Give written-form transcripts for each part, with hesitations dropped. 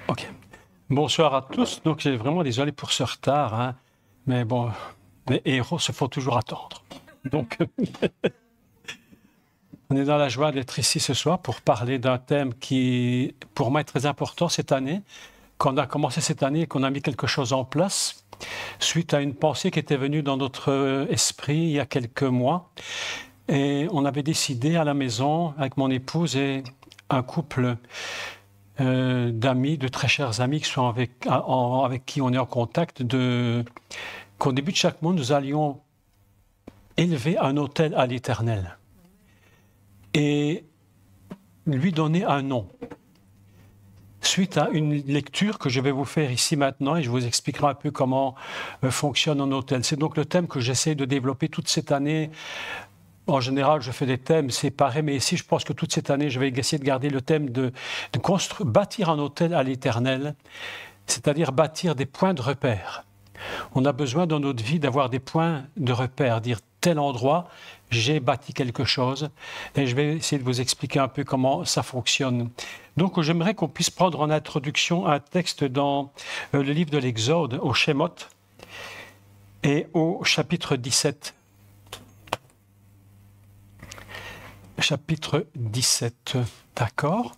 Ok. Bonsoir à tous. Donc, j'ai vraiment désolé pour ce retard, hein. Mais bon, les héros se font toujours attendre. Donc, on est dans la joie d'être ici ce soir pour parler d'un thème qui, pour moi, est très important cette année, qu'on a commencé cette année et qu'on a mis quelque chose en place suite à une pensée qui était venue dans notre esprit il y a quelques mois. Et on avait décidé à la maison, avec mon épouse et un couple d'amis, de très chers amis qui sont avec qui on est en contact, qu'au début de chaque mois, nous allions élever un autel à l'Éternel et lui donner un nom. Suite à une lecture que je vais vous faire ici maintenant, et je vous expliquerai un peu comment fonctionne un autel. C'est donc le thème que j'essaie de développer toute cette année. En général, je fais des thèmes séparés, mais ici, je pense que toute cette année, je vais essayer de garder le thème de bâtir un autel à l'Éternel, c'est-à-dire bâtir des points de repère. On a besoin dans notre vie d'avoir des points de repère, dire tel endroit, j'ai bâti quelque chose, et je vais essayer de vous expliquer un peu comment ça fonctionne. Donc, j'aimerais qu'on puisse prendre en introduction un texte dans le livre de l'Exode, au Shemot, et au chapitre 17. Chapitre 17, d'accord?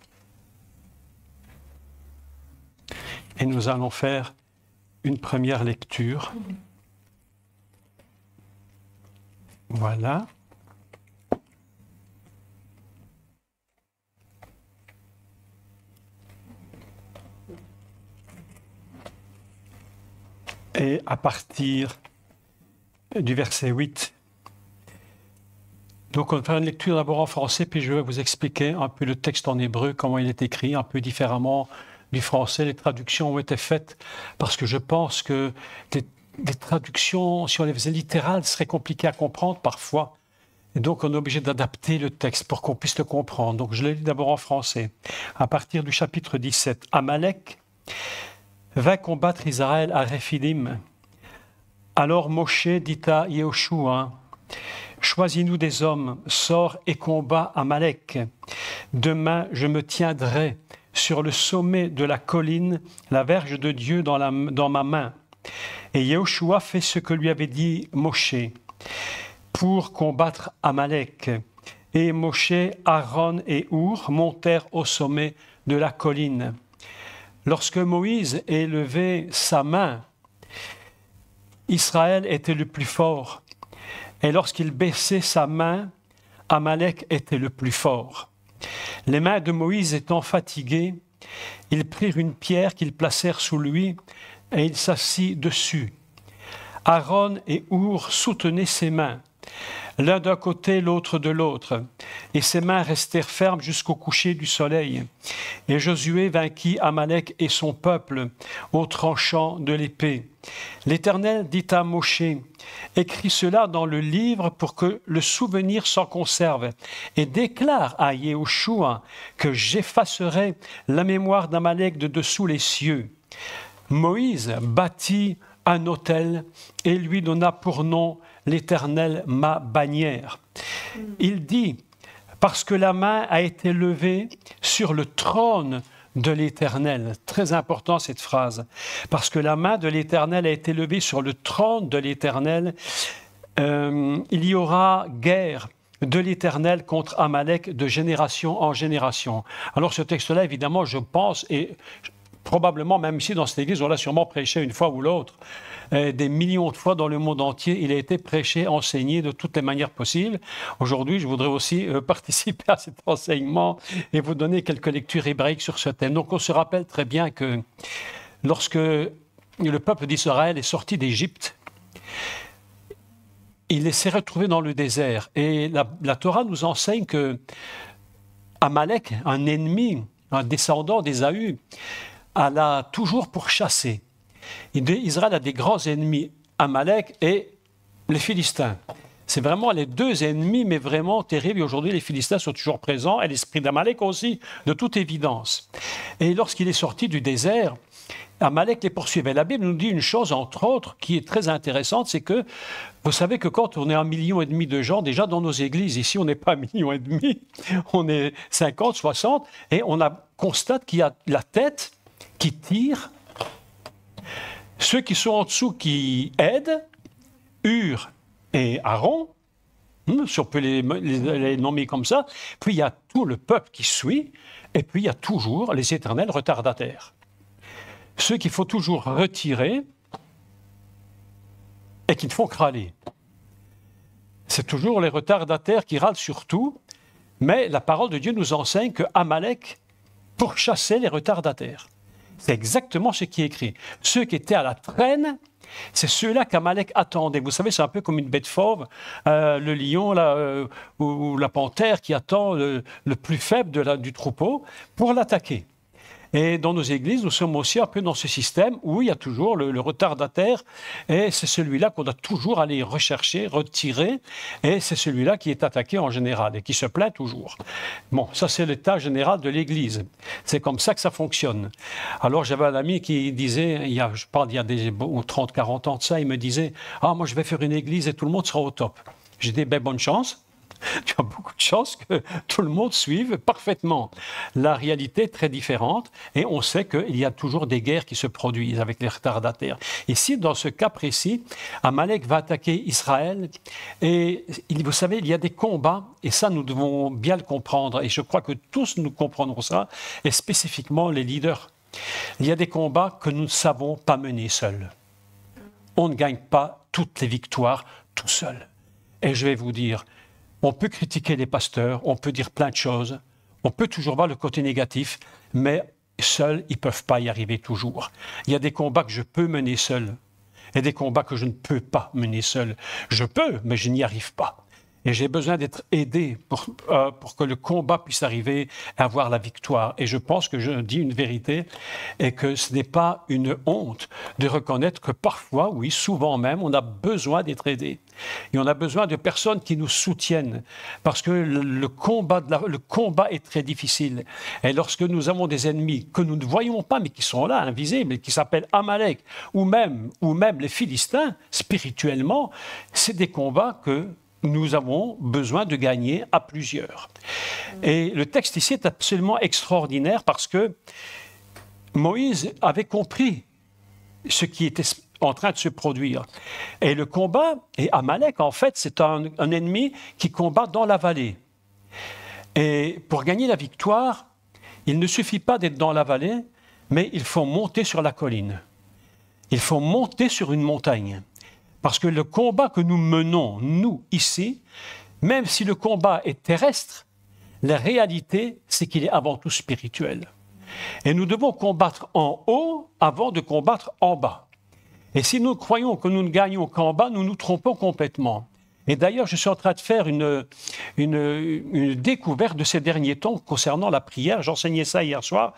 Et nous allons faire une première lecture. Voilà. Et à partir du verset 8, donc on va faire une lecture d'abord en français, puis je vais vous expliquer un peu le texte en hébreu, comment il est écrit, un peu différemment du français. Les traductions ont été faites parce que je pense que les traductions, si on les faisait littérales, seraient compliquées à comprendre parfois. Et donc on est obligé d'adapter le texte pour qu'on puisse le comprendre. Donc je le lis d'abord en français. À partir du chapitre 17, Amalek vint combattre Israël à Rephidim. Alors Moshe dit à Yehoshua, choisis-nous des hommes, sors et combat Amalek. Demain, je me tiendrai sur le sommet de la colline, la verge de Dieu dans ma main. Et Yehoshua fait ce que lui avait dit Moshe pour combattre Amalek. Et Moshe, Aaron et Our montèrent au sommet de la colline. Lorsque Moïse élevait sa main, Israël était le plus fort. Et lorsqu'il baissait sa main, Amalek était le plus fort. Les mains de Moïse étant fatiguées, ils prirent une pierre qu'ils placèrent sous lui et il s'assit dessus. Aaron et Our soutenaient ses mains, l'un d'un côté, l'autre de l'autre, et ses mains restèrent fermes jusqu'au coucher du soleil. Et Josué vainquit Amalek et son peuple au tranchant de l'épée. L'Éternel dit à Moshe, « Écris cela dans le livre pour que le souvenir s'en conserve, et déclare à Yehoshua que j'effacerai la mémoire d'Amalek de dessous les cieux. » Moïse bâtit un autel et lui donna pour nom l'Éternel ma bannière. Il dit, parce que la main a été levée sur le trône de l'Éternel. Très important cette phrase. Parce que la main de l'Éternel a été levée sur le trône de l'Éternel, il y aura guerre de l'Éternel contre Amalek de génération en génération. Alors ce texte-là, évidemment, je pense, et probablement même ici dans cette église, on l'a sûrement prêché une fois ou l'autre, des millions de fois dans le monde entier, il a été prêché, enseigné de toutes les manières possibles. Aujourd'hui, je voudrais aussi participer à cet enseignement et vous donner quelques lectures hébraïques sur ce thème. Donc on se rappelle très bien que lorsque le peuple d'Israël est sorti d'Égypte, il s'est retrouvé dans le désert. Et la Torah nous enseigne que Amalek, un ennemi, un descendant d'Ésaü, alla toujours pourchasser. Israël a des grands ennemis, Amalek et les Philistins. C'est vraiment les deux ennemis, mais vraiment terribles. Et aujourd'hui, les Philistins sont toujours présents, et l'esprit d'Amalek aussi, de toute évidence. Et lorsqu'il est sorti du désert, Amalek les poursuivait. La Bible nous dit une chose, entre autres, qui est très intéressante, c'est que, vous savez que quand on est 1,5 million de gens, déjà dans nos églises, ici on n'est pas 1,5 million, on est 50, 60, et on constate qu'il y a la tête qui tirent, ceux qui sont en dessous qui aident, Hur et Aaron, si on peut les nommer comme ça, puis il y a tout le peuple qui suit, et puis il y a toujours les éternels retardataires. Ceux qu'il faut toujours retirer et qui ne font que râler. C'est toujours les retardataires qui râlent sur tout, mais la parole de Dieu nous enseigne que Amalek pourchassait les retardataires. C'est exactement ce qui est écrit. Ceux qui étaient à la traîne, c'est ceux-là qu'Amalek attendait. Vous savez, c'est un peu comme une bête fauve, le lion là, ou la panthère qui attend le plus faible du troupeau pour l'attaquer. Et dans nos églises, nous sommes aussi un peu dans ce système où il y a toujours le retardataire, et c'est celui-là qu'on doit toujours aller rechercher, retirer, et c'est celui-là qui est attaqué en général et qui se plaint toujours. Bon, ça c'est l'état général de l'Église. C'est comme ça que ça fonctionne. Alors j'avais un ami qui disait, il y a 30, 40 ans de ça, il me disait « Ah, moi je vais faire une église et tout le monde sera au top ». J'ai dit ben, « Bonne chance ». Tu as beaucoup de chances que tout le monde suive parfaitement. La réalité est très différente et on sait qu'il y a toujours des guerres qui se produisent avec les retardataires. Ici, dans ce cas précis, Amalek va attaquer Israël et vous savez, il y a des combats et ça, nous devons bien le comprendre et je crois que tous nous comprendrons ça et spécifiquement les leaders. Il y a des combats que nous ne savons pas mener seuls. On ne gagne pas toutes les victoires tout seul. Et je vais vous dire, on peut critiquer les pasteurs, on peut dire plein de choses, on peut toujours voir le côté négatif, mais seuls, ils ne peuvent pas y arriver toujours. Il y a des combats que je peux mener seul et des combats que je ne peux pas mener seul. Je peux, mais je n'y arrive pas. Et j'ai besoin d'être aidé pour que le combat puisse arriver à avoir la victoire. Et je pense que je dis une vérité et que ce n'est pas une honte de reconnaître que parfois, oui, souvent même, on a besoin d'être aidé. Et on a besoin de personnes qui nous soutiennent parce que le combat est très difficile. Et lorsque nous avons des ennemis que nous ne voyons pas mais qui sont là, invisibles, qui s'appellent Amalek ou même les Philistins, spirituellement, c'est des combats que nous avons besoin de gagner à plusieurs. Et le texte ici est absolument extraordinaire parce que Moïse avait compris ce qui était en train de se produire. Et le combat, et Amalek, en fait, c'est un ennemi qui combat dans la vallée. Et pour gagner la victoire, il ne suffit pas d'être dans la vallée, mais il faut monter sur la colline. Il faut monter sur une montagne. Parce que le combat que nous menons, nous, ici, même si le combat est terrestre, la réalité, c'est qu'il est avant tout spirituel. Et nous devons combattre en haut avant de combattre en bas. Et si nous croyons que nous ne gagnons qu'en bas, nous nous trompons complètement. Et d'ailleurs, je suis en train de faire une découverte de ces derniers temps concernant la prière. J'enseignais ça hier soir,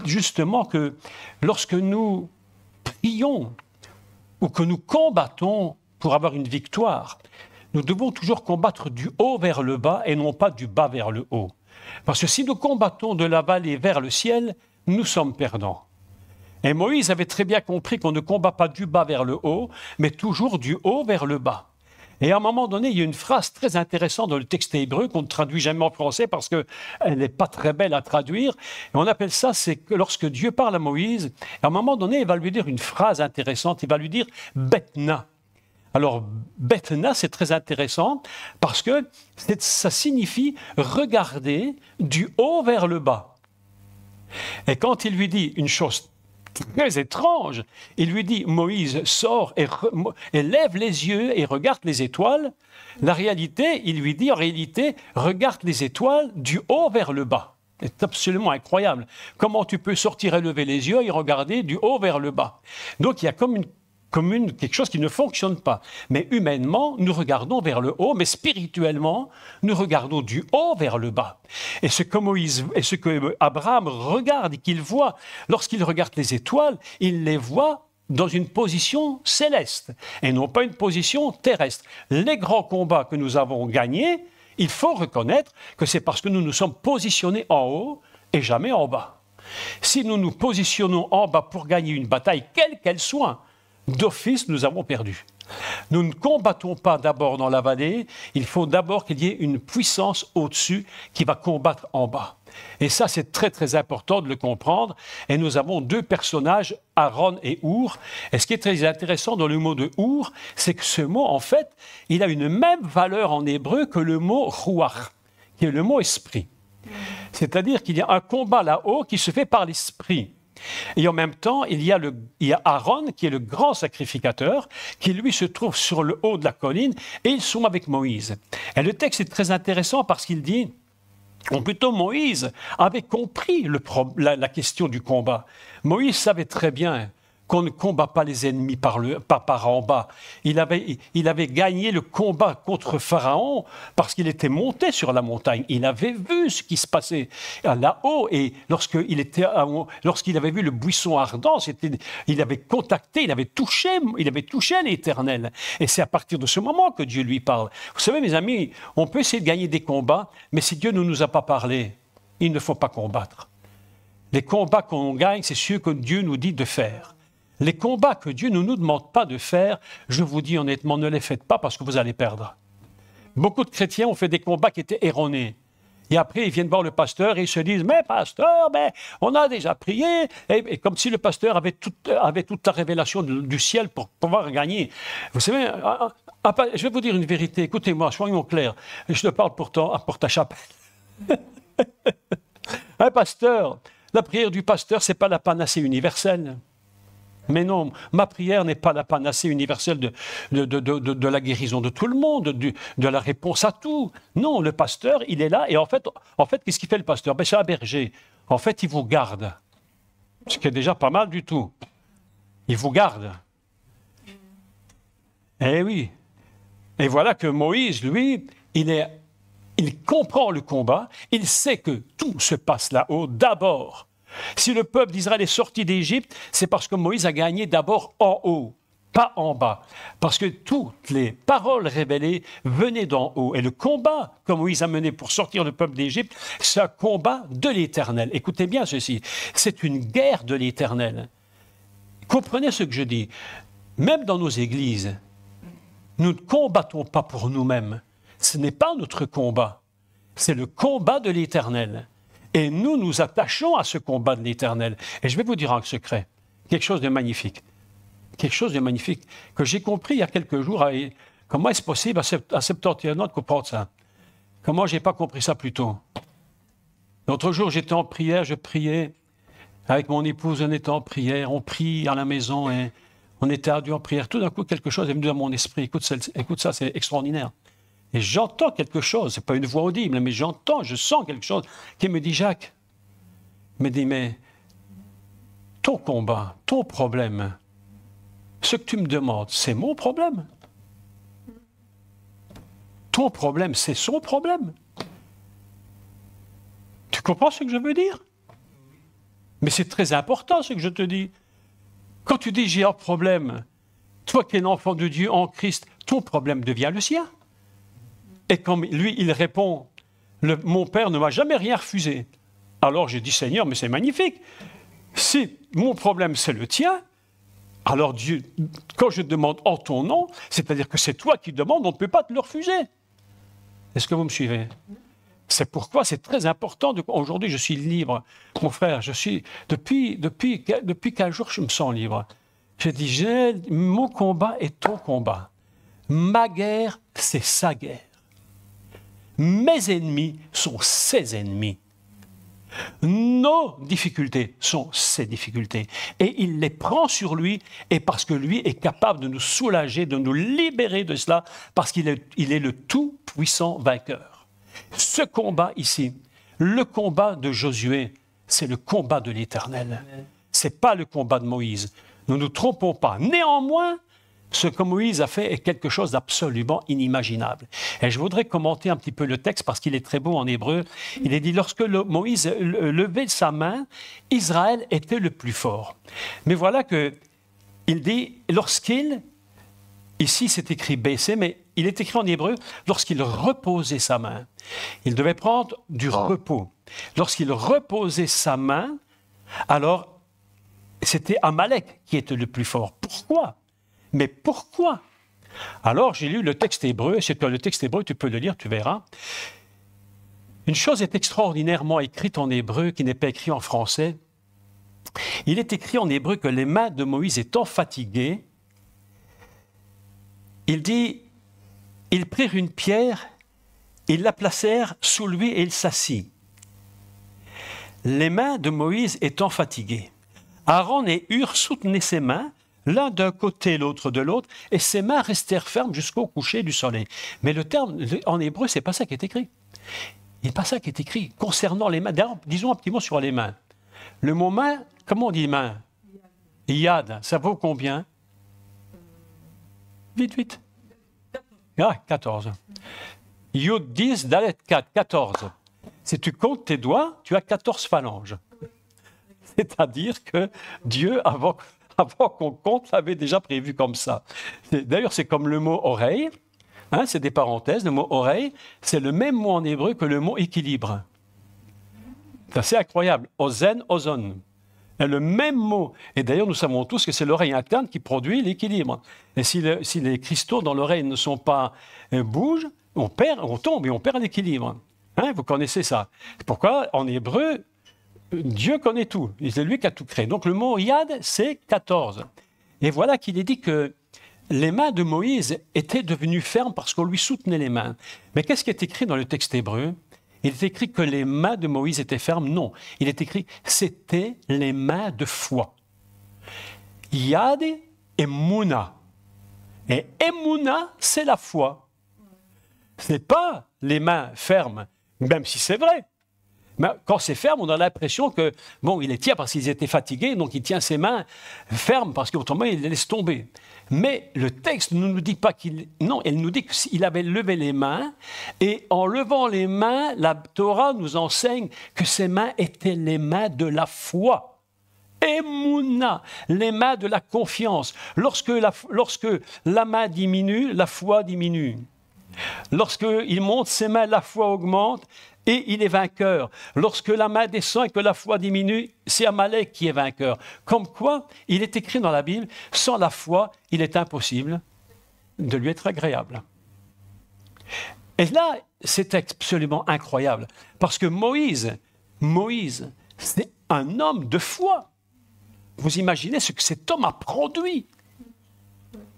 justement que lorsque nous prions, ou que nous combattons pour avoir une victoire, nous devons toujours combattre du haut vers le bas et non pas du bas vers le haut. Parce que si nous combattons de la vallée vers le ciel, nous sommes perdants. Et Moïse avait très bien compris qu'on ne combat pas du bas vers le haut, mais toujours du haut vers le bas. Et à un moment donné, il y a une phrase très intéressante dans le texte hébreu qu'on ne traduit jamais en français parce qu'elle n'est pas très belle à traduire. Et on appelle ça, c'est que lorsque Dieu parle à Moïse, à un moment donné, il va lui dire une phrase intéressante, il va lui dire « Betna ». Alors, Betna, c'est très intéressant parce que ça signifie regarder du haut vers le bas. Et quand il lui dit une chose très étrange, il lui dit Moïse sort et lève les yeux et regarde les étoiles. La réalité, il lui dit en réalité, regarde les étoiles du haut vers le bas. C'est absolument incroyable. Comment tu peux sortir et lever les yeux et regarder du haut vers le bas? Donc il y a comme quelque chose qui ne fonctionne pas. Mais humainement, nous regardons vers le haut, mais spirituellement, nous regardons du haut vers le bas. Et ce que Abraham regarde et qu'il voit, lorsqu'il regarde les étoiles, il les voit dans une position céleste et non pas une position terrestre. Les grands combats que nous avons gagnés, il faut reconnaître que c'est parce que nous nous sommes positionnés en haut et jamais en bas. Si nous nous positionnons en bas pour gagner une bataille, quelle qu'elle soit, d'office, nous avons perdu. Nous ne combattons pas d'abord dans la vallée, il faut d'abord qu'il y ait une puissance au-dessus qui va combattre en bas. Et ça, c'est très, très important de le comprendre. Et nous avons deux personnages, Aaron et Our. Et ce qui est très intéressant dans le mot de Our, c'est que ce mot, en fait, il a une même valeur en hébreu que le mot ruach, qui est le mot esprit. C'est-à-dire qu'il y a un combat là-haut qui se fait par l'esprit. Et en même temps, il y a Aaron, qui est le grand sacrificateur, qui lui se trouve sur le haut de la colline, et ils sont avec Moïse. Et le texte est très intéressant parce qu'il dit, ou plutôt Moïse avait compris la question du combat. Moïse savait très bien qu'on ne combat pas les ennemis par en bas. Il avait gagné le combat contre Pharaon parce qu'il était monté sur la montagne. Il avait vu ce qui se passait là-haut et lorsqu'il avait vu le buisson ardent, il avait contacté, il avait touché l'Éternel. Et c'est à partir de ce moment que Dieu lui parle. Vous savez, mes amis, on peut essayer de gagner des combats, mais si Dieu ne nous a pas parlé, il ne faut pas combattre. Les combats qu'on gagne, c'est ceux que Dieu nous dit de faire. Les combats que Dieu ne nous demande pas de faire, je vous dis honnêtement, ne les faites pas parce que vous allez perdre. Beaucoup de chrétiens ont fait des combats qui étaient erronés. Et après, ils viennent voir le pasteur et ils se disent « Mais pasteur, on a déjà prié. » Et comme si le pasteur avait toute la révélation du ciel pour pouvoir gagner. Vous savez, je vais vous dire une vérité. Écoutez-moi, soyons clairs. Je te parle pourtant pour ta chapelle. Un pasteur, la prière du pasteur, ce n'est pas la panacée universelle. Mais non, ma prière n'est pas la panacée universelle de la guérison de tout le monde, de la réponse à tout. Non, le pasteur, il est là et en fait qu'est-ce qu'il fait le pasteur? C'est un berger. En fait, il vous garde. Ce qui est déjà pas mal du tout. Il vous garde. Eh oui. Et voilà que Moïse, lui, il comprend le combat. Il sait que tout se passe là-haut d'abord. Si le peuple d'Israël est sorti d'Égypte, c'est parce que Moïse a gagné d'abord en haut, pas en bas. Parce que toutes les paroles révélées venaient d'en haut. Et le combat que Moïse a mené pour sortir le peuple d'Égypte, c'est un combat de l'Éternel. Écoutez bien ceci, c'est une guerre de l'Éternel. Comprenez ce que je dis. Même dans nos églises, nous ne combattons pas pour nous-mêmes. Ce n'est pas notre combat. C'est le combat de l'Éternel. Et nous nous attachons à ce combat de l'Éternel. Et je vais vous dire un secret, quelque chose de magnifique. Quelque chose de magnifique que j'ai compris il y a quelques jours. Comment est-ce possible à 71 ans de comprendre ça? Comment je n'ai pas compris ça plus tôt? L'autre jour, j'étais en prière, je priais. Avec mon épouse, on était en prière. On prie à la maison et on était à Dieu en prière. Tout d'un coup, quelque chose est venu dans mon esprit. Écoute ça, c'est extraordinaire. Et j'entends quelque chose, ce n'est pas une voix audible, mais je sens quelque chose qui me dit, Jacques, me dit, mais ton combat, ton problème, ce que tu me demandes, c'est mon problème. Ton problème, c'est son problème. Tu comprends ce que je veux dire? Mais c'est très important ce que je te dis. Quand tu dis j'ai un problème, toi qui es l'enfant de Dieu en Christ, ton problème devient le sien. Et comme lui, il répond, mon père ne m'a jamais rien refusé. Alors j'ai dit, Seigneur, mais c'est magnifique. Si mon problème, c'est le tien, alors Dieu, quand je demande en ton nom, c'est-à-dire que c'est toi qui demandes, on ne peut pas te le refuser. Est-ce que vous me suivez? C'est pourquoi c'est très important. Aujourd'hui, je suis libre. Mon frère, depuis 15 jours, je me sens libre. J'ai dit, mon combat est ton combat. Ma guerre, c'est sa guerre. Mes ennemis sont ses ennemis. Nos difficultés sont ses difficultés. Et il les prend sur lui, et parce que lui est capable de nous soulager, de nous libérer de cela, parce qu'il est le tout-puissant vainqueur. Ce combat ici, le combat de Josué, c'est le combat de l'Éternel. Ce n'est pas le combat de Moïse. Nous ne nous trompons pas. Néanmoins, ce que Moïse a fait est quelque chose d'absolument inimaginable. Et je voudrais commenter un petit peu le texte parce qu'il est très beau en hébreu. Il est dit, lorsque Moïse levait sa main, Israël était le plus fort. Mais voilà qu'il dit, ici c'est écrit baisser, mais il est écrit en hébreu, lorsqu'il reposait sa main. Il devait prendre du repos. Lorsqu'il reposait sa main, alors c'était Amalek qui était le plus fort. Pourquoi? Mais pourquoi? Alors, j'ai lu le texte hébreu, et si tu as le texte hébreu, tu peux le lire, tu verras. Une chose est extraordinairement écrite en hébreu qui n'est pas écrite en français. Il est écrit en hébreu que les mains de Moïse étant fatiguées, il dit, ils prirent une pierre, ils la placèrent sous lui et il s'assit. Les mains de Moïse étant fatiguées, Aaron et Hur soutenaient ses mains, l'un d'un côté, l'autre de l'autre, et ses mains restèrent fermes jusqu'au coucher du soleil. Mais le terme, en hébreu, c'est pas ça qui est écrit. Il n'est pas ça qui est écrit concernant les mains. D'ailleurs, disons un petit mot sur les mains. Le mot main, comment on dit main? Yad, ça vaut combien? Vite. Ah, 14. Yud 10, Dalet 4, 14. Si tu comptes tes doigts, tu as 14 phalanges. C'est-à-dire que Dieu, avant qu'on compte, l'avait déjà prévu comme ça. D'ailleurs, c'est comme le mot oreille. Hein, c'est des parenthèses. Le mot oreille, c'est le même mot en hébreu que le mot équilibre. C'est assez incroyable. Ozen, ozon. C'est le même mot. Et d'ailleurs, nous savons tous que c'est l'oreille interne qui produit l'équilibre. Et si les cristaux dans l'oreille ne sont pas bougent, on tombe et on perd l'équilibre. Hein, vous connaissez ça. C'est pourquoi, en hébreu, Dieu connaît tout. C'est lui qui a tout créé. Donc le mot yad, c'est 14. Et voilà qu'il est dit que les mains de Moïse étaient devenues fermes parce qu'on lui soutenait les mains. Mais qu'est-ce qui est écrit dans le texte hébreu? Il est écrit que les mains de Moïse étaient fermes? Non. Il est écrit c'était les mains de foi. Yad et Mouna. Et Emouna, c'est la foi. Ce n'est pas les mains fermes, même si c'est vrai. Mais quand c'est ferme, on a l'impression que, bon, il les tient parce qu'ils étaient fatigués, donc il tient ses mains fermes parce qu'autrement, il les laisse tomber. Mais le texte ne nous dit pas qu'il... Non, elle nous dit qu'il avait levé les mains, et en levant les mains, la Torah nous enseigne que ces mains étaient les mains de la foi. Emouna, les mains de la confiance. Lorsque la main diminue, la foi diminue. Lorsqu'il monte ses mains, la foi augmente et il est vainqueur. Lorsque la main descend et que la foi diminue, c'est Amalek qui est vainqueur. Comme quoi, il est écrit dans la Bible, sans la foi, il est impossible de lui être agréable. Et là, c'est absolument incroyable, parce que Moïse, c'est un homme de foi. Vous imaginez ce que cet homme a produit.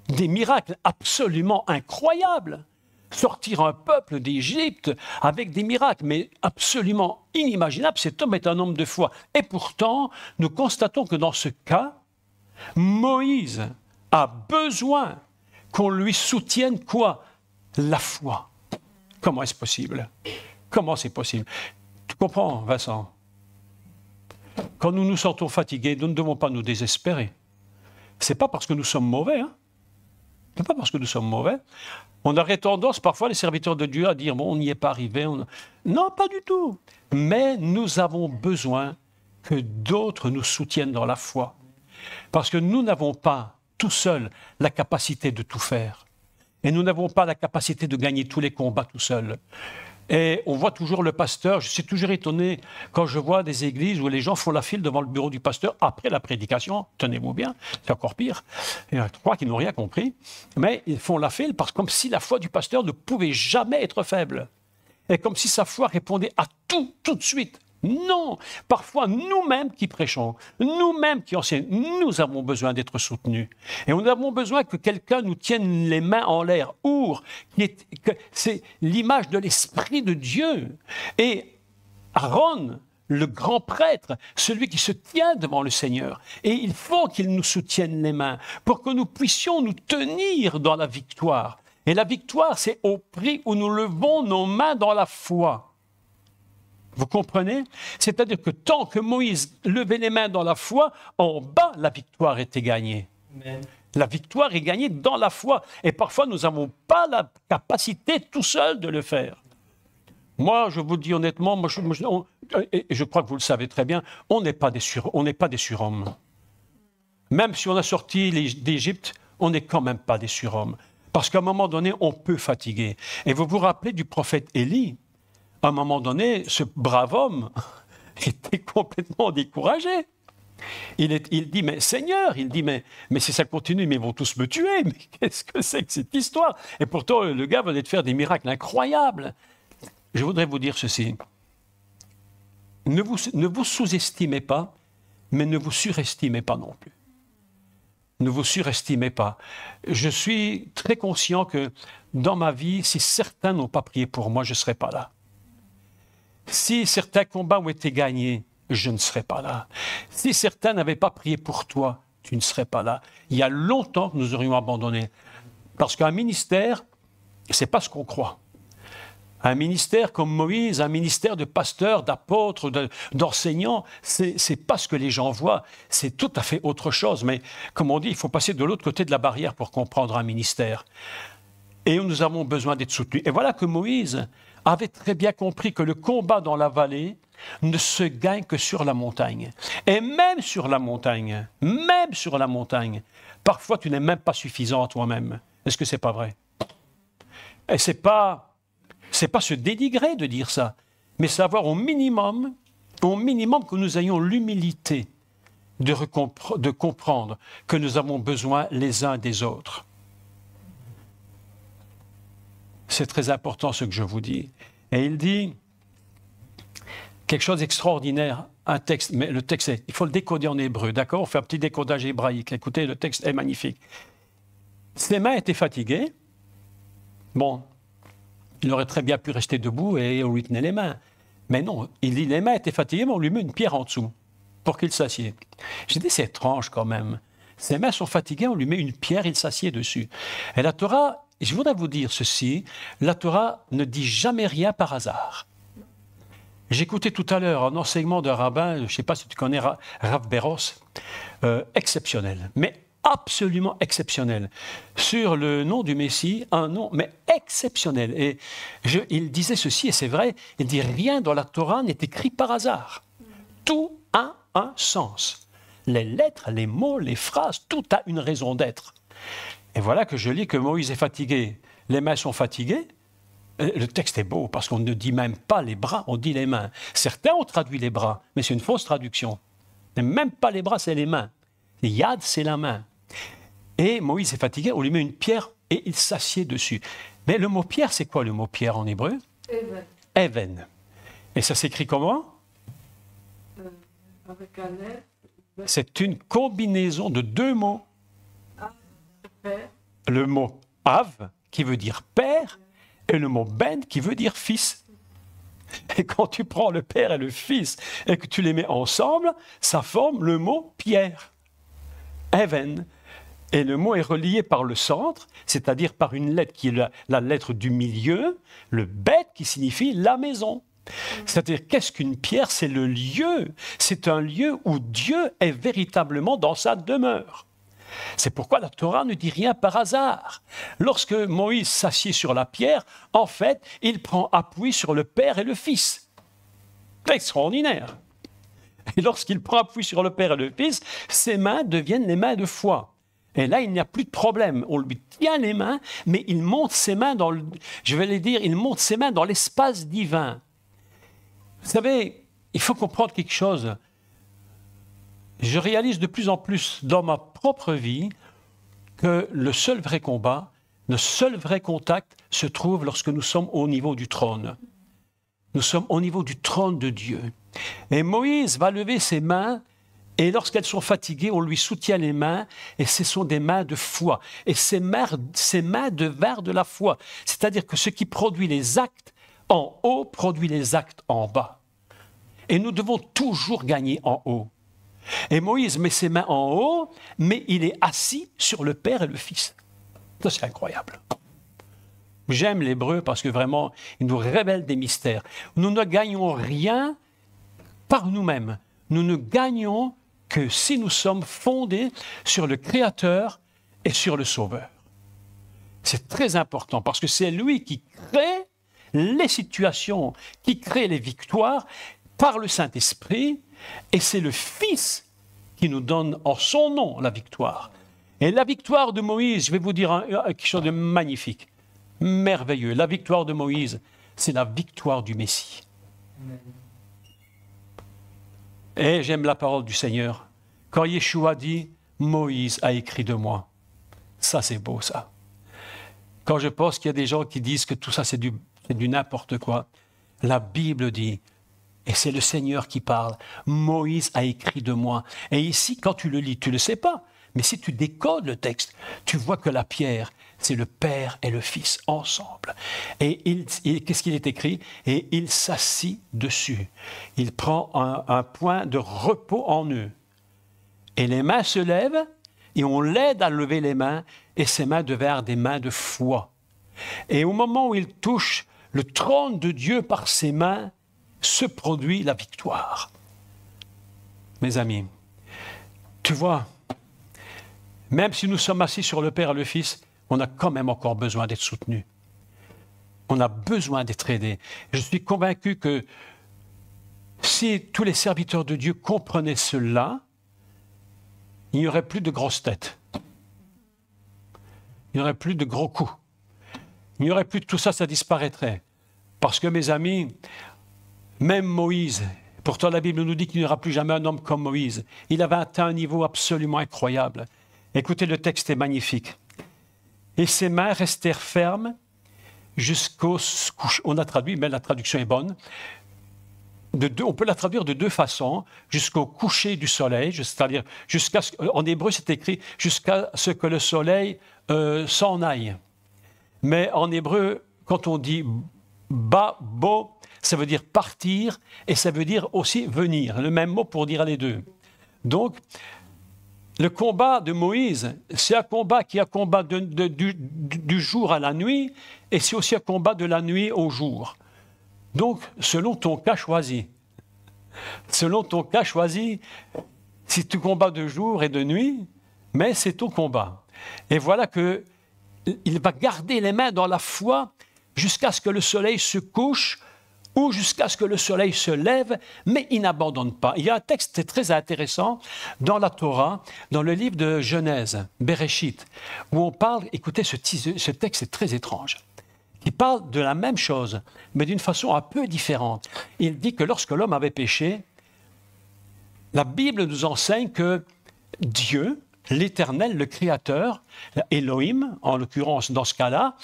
Des miracles absolument incroyables. Sortir un peuple d'Égypte avec des miracles, mais absolument inimaginables. Cet homme est un homme de foi. Et pourtant, nous constatons que dans ce cas, Moïse a besoin qu'on lui soutienne quoi? La foi. Comment est-ce possible? Comment c'est possible? Tu comprends, Vincent? Quand nous nous sentons fatigués, nous ne devons pas nous désespérer. Ce n'est pas parce que nous sommes mauvais, hein? Ce n'est pas parce que nous sommes mauvais. On aurait tendance, parfois, les serviteurs de Dieu, à dire « bon, on n'y est pas arrivé. » Non, pas du tout. Mais nous avons besoin que d'autres nous soutiennent dans la foi. Parce que nous n'avons pas, tout seuls, la capacité de tout faire. Et nous n'avons pas la capacité de gagner tous les combats tout seuls. Et on voit toujours le pasteur, je suis toujours étonné quand je vois des églises où les gens font la file devant le bureau du pasteur après la prédication, tenez-vous bien, c'est encore pire, il y en a trois qui n'ont rien compris, mais ils font la file parce que comme si la foi du pasteur ne pouvait jamais être faible, et comme si sa foi répondait à tout de suite. Non, parfois nous-mêmes qui prêchons, nous-mêmes qui enseignons, nous avons besoin d'être soutenus. Et nous avons besoin que quelqu'un nous tienne les mains en l'air. C'est l'image de l'Esprit de Dieu. Et Aaron, le grand prêtre, celui qui se tient devant le Seigneur. Et il faut qu'il nous soutienne les mains pour que nous puissions nous tenir dans la victoire. Et la victoire, c'est au prix où nous levons nos mains dans la foi. Vous comprenez? C'est-à-dire que tant que Moïse levait les mains dans la foi, en bas, la victoire était gagnée. Amen. La victoire est gagnée dans la foi. Et parfois, nous n'avons pas la capacité tout seul de le faire. Moi, je vous dis honnêtement, et je crois que vous le savez très bien, on n'est pas des surhommes. Même si on a sorti d'Égypte, on n'est quand même pas des surhommes. Parce qu'à un moment donné, on peut fatiguer. Et vous vous rappelez du prophète Élie? À un moment donné, ce brave homme était complètement découragé. Il dit, mais Seigneur, il dit, mais si ça continue, mais ils vont tous me tuer. Mais qu'est-ce que c'est que cette histoire? Et pourtant, le gars venait de faire des miracles incroyables. Je voudrais vous dire ceci. Ne vous sous-estimez pas, mais ne vous surestimez pas non plus. Ne vous surestimez pas. Je suis très conscient que dans ma vie, si certains n'ont pas prié pour moi, je ne serai pas là. Si certains combats ont été gagnés, je ne serai pas là. Si certains n'avaient pas prié pour toi, tu ne serais pas là. Il y a longtemps que nous aurions abandonné. Parce qu'un ministère, ce n'est pas ce qu'on croit. Un ministère comme Moïse, un ministère de pasteurs, d'apôtres, d'enseignants, c'est pas ce que les gens voient. C'est tout à fait autre chose. Mais comme on dit, il faut passer de l'autre côté de la barrière pour comprendre un ministère. Et nous avons besoin d'être soutenus. Et voilà que Moïse avait très bien compris que le combat dans la vallée ne se gagne que sur la montagne. Et même sur la montagne, parfois tu n'es même pas suffisant à toi-même. Est-ce que c'est pas vrai? Et c'est pas se dénigrer de dire ça, mais savoir au minimum que nous ayons l'humilité de comprendre que nous avons besoin les uns des autres. C'est très important ce que je vous dis. Et il dit quelque chose d'extraordinaire, un texte, mais le texte, il faut le décoder en hébreu, d'accord? On fait un petit décodage hébraïque. Écoutez, le texte est magnifique. Ses mains étaient fatiguées. Bon, il aurait très bien pu rester debout et on lui tenait les mains. Mais non, il dit les mains étaient fatiguées, mais on lui met une pierre en dessous pour qu'il s'assied. J'ai dit, c'est étrange quand même. Ses mains sont fatiguées, on lui met une pierre, il s'assied dessus. Et la Torah, je voudrais vous dire ceci, la Torah ne dit jamais rien par hasard. J'écoutais tout à l'heure un enseignement d'un rabbin, je ne sais pas si tu connais Rav Beros, exceptionnel, mais absolument exceptionnel, sur le nom du Messie, un nom, mais exceptionnel. Et il disait ceci, et c'est vrai, il dit « Rien dans la Torah n'est écrit par hasard. Tout a un sens. Les lettres, les mots, les phrases, tout a une raison d'être. » Et voilà que je lis que Moïse est fatigué, les mains sont fatiguées. Le texte est beau parce qu'on ne dit même pas les bras, on dit les mains. Certains ont traduit les bras, mais c'est une fausse traduction. Même pas les bras, c'est les mains. Yad, c'est la main. Et Moïse est fatigué, on lui met une pierre et il s'assied dessus. Mais le mot pierre, c'est quoi le mot pierre en hébreu? Even. Even. Et ça s'écrit comment? Avec un F. C'est une combinaison de deux mots. Père. Le mot Av, qui veut dire père, et le mot Ben, qui veut dire fils. Et quand tu prends le père et le fils et que tu les mets ensemble, ça forme le mot pierre. Even. Et le mot est relié par le centre, c'est-à-dire par une lettre qui est la lettre du milieu, le Bet qui signifie la maison. C'est-à-dire, qu'est-ce qu'une pierre? C'est le lieu. C'est un lieu où Dieu est véritablement dans sa demeure. C'est pourquoi la Torah ne dit rien par hasard. Lorsque Moïse s'assied sur la pierre, en fait, il prend appui sur le Père et le Fils. C'est extraordinaire. Et lorsqu'il prend appui sur le Père et le Fils, ses mains deviennent les mains de foi. Et là, il n'y a plus de problème. On lui tient les mains, mais il monte ses mains dans il monte ses mains dans l'espace divin. Vous savez, il faut comprendre quelque chose. Je réalise de plus en plus dans ma propre vie que le seul vrai combat, le seul vrai contact se trouve lorsque nous sommes au niveau du trône. Nous sommes au niveau du trône de Dieu. Et Moïse va lever ses mains et lorsqu'elles sont fatiguées, on lui soutient les mains et ce sont des mains de foi. Et ces mains devinrent de la foi. C'est-à-dire que ce qui produit les actes en haut produit les actes en bas. Et nous devons toujours gagner en haut. Et Moïse met ses mains en haut, mais il est assis sur le Père et le Fils. Ça, c'est incroyable. J'aime l'hébreu parce que vraiment, il nous révèle des mystères. Nous ne gagnons rien par nous-mêmes. Nous ne gagnons que si nous sommes fondés sur le Créateur et sur le Sauveur. C'est très important parce que c'est lui qui crée les situations, qui crée les victoires par le Saint-Esprit. Et c'est le Fils qui nous donne en son nom la victoire. Et la victoire de Moïse, je vais vous dire quelque chose de magnifique, merveilleux. La victoire de Moïse, c'est la victoire du Messie. Et j'aime la parole du Seigneur. quand Yeshua dit « Moïse a écrit de moi ». Ça, c'est beau, ça. Quand je pense qu'il y a des gens qui disent que tout ça, c'est du n'importe quoi, la Bible dit, et c'est le Seigneur qui parle, « Moïse a écrit de moi ». Et ici, quand tu le lis, tu ne le sais pas, mais si tu décodes le texte, tu vois que la pierre, c'est le Père et le Fils ensemble. Et qu'est-ce qu'il est écrit? Et il s'assit dessus. Il prend un point de repos en eux. Et les mains se lèvent, et on l'aide à lever les mains, et ses mains devinrent des mains de foi. Et au moment où il touche le trône de Dieu par ses mains, se produit la victoire. Mes amis, tu vois, même si nous sommes assis sur le Père et le Fils, on a quand même encore besoin d'être soutenus. On a besoin d'être aidés. Je suis convaincu que si tous les serviteurs de Dieu comprenaient cela, il n'y aurait plus de grosses têtes. Il n'y aurait plus de gros coups. Il n'y aurait plus de tout ça, ça disparaîtrait. Parce que, mes amis, même Moïse, pourtant la Bible nous dit qu'il n'y aura plus jamais un homme comme Moïse. Il avait atteint un niveau absolument incroyable. Écoutez, le texte est magnifique. Et ses mains restèrent fermes jusqu'au coucher. On a traduit, mais la traduction est bonne. On peut la traduire de deux façons, jusqu'au coucher du soleil, c'est-à-dire en hébreu c'est écrit jusqu'à ce que le soleil s'en aille. Mais en hébreu, quand on dit bo, ça veut dire partir et ça veut dire aussi venir. Le même mot pour dire les deux. Donc, le combat de Moïse, c'est un combat qui est un combat du jour à la nuit et c'est aussi un combat de la nuit au jour. Donc, selon ton cas choisi, si tu combats de jour et de nuit, mais c'est ton combat. Et voilà qu'il va garder les mains dans la foi jusqu'à ce que le soleil se couche ou jusqu'à ce que le soleil se lève, mais il n'abandonne pas. Il y a un texte très intéressant dans la Torah, dans le livre de Genèse, Bereshit, où on parle, écoutez, ce texte est très étrange. Il parle de la même chose, mais d'une façon un peu différente. Il dit que lorsque l'homme avait péché, la Bible nous enseigne que Dieu, l'Éternel, le Créateur, Elohim, en l'occurrence dans ce cas-là,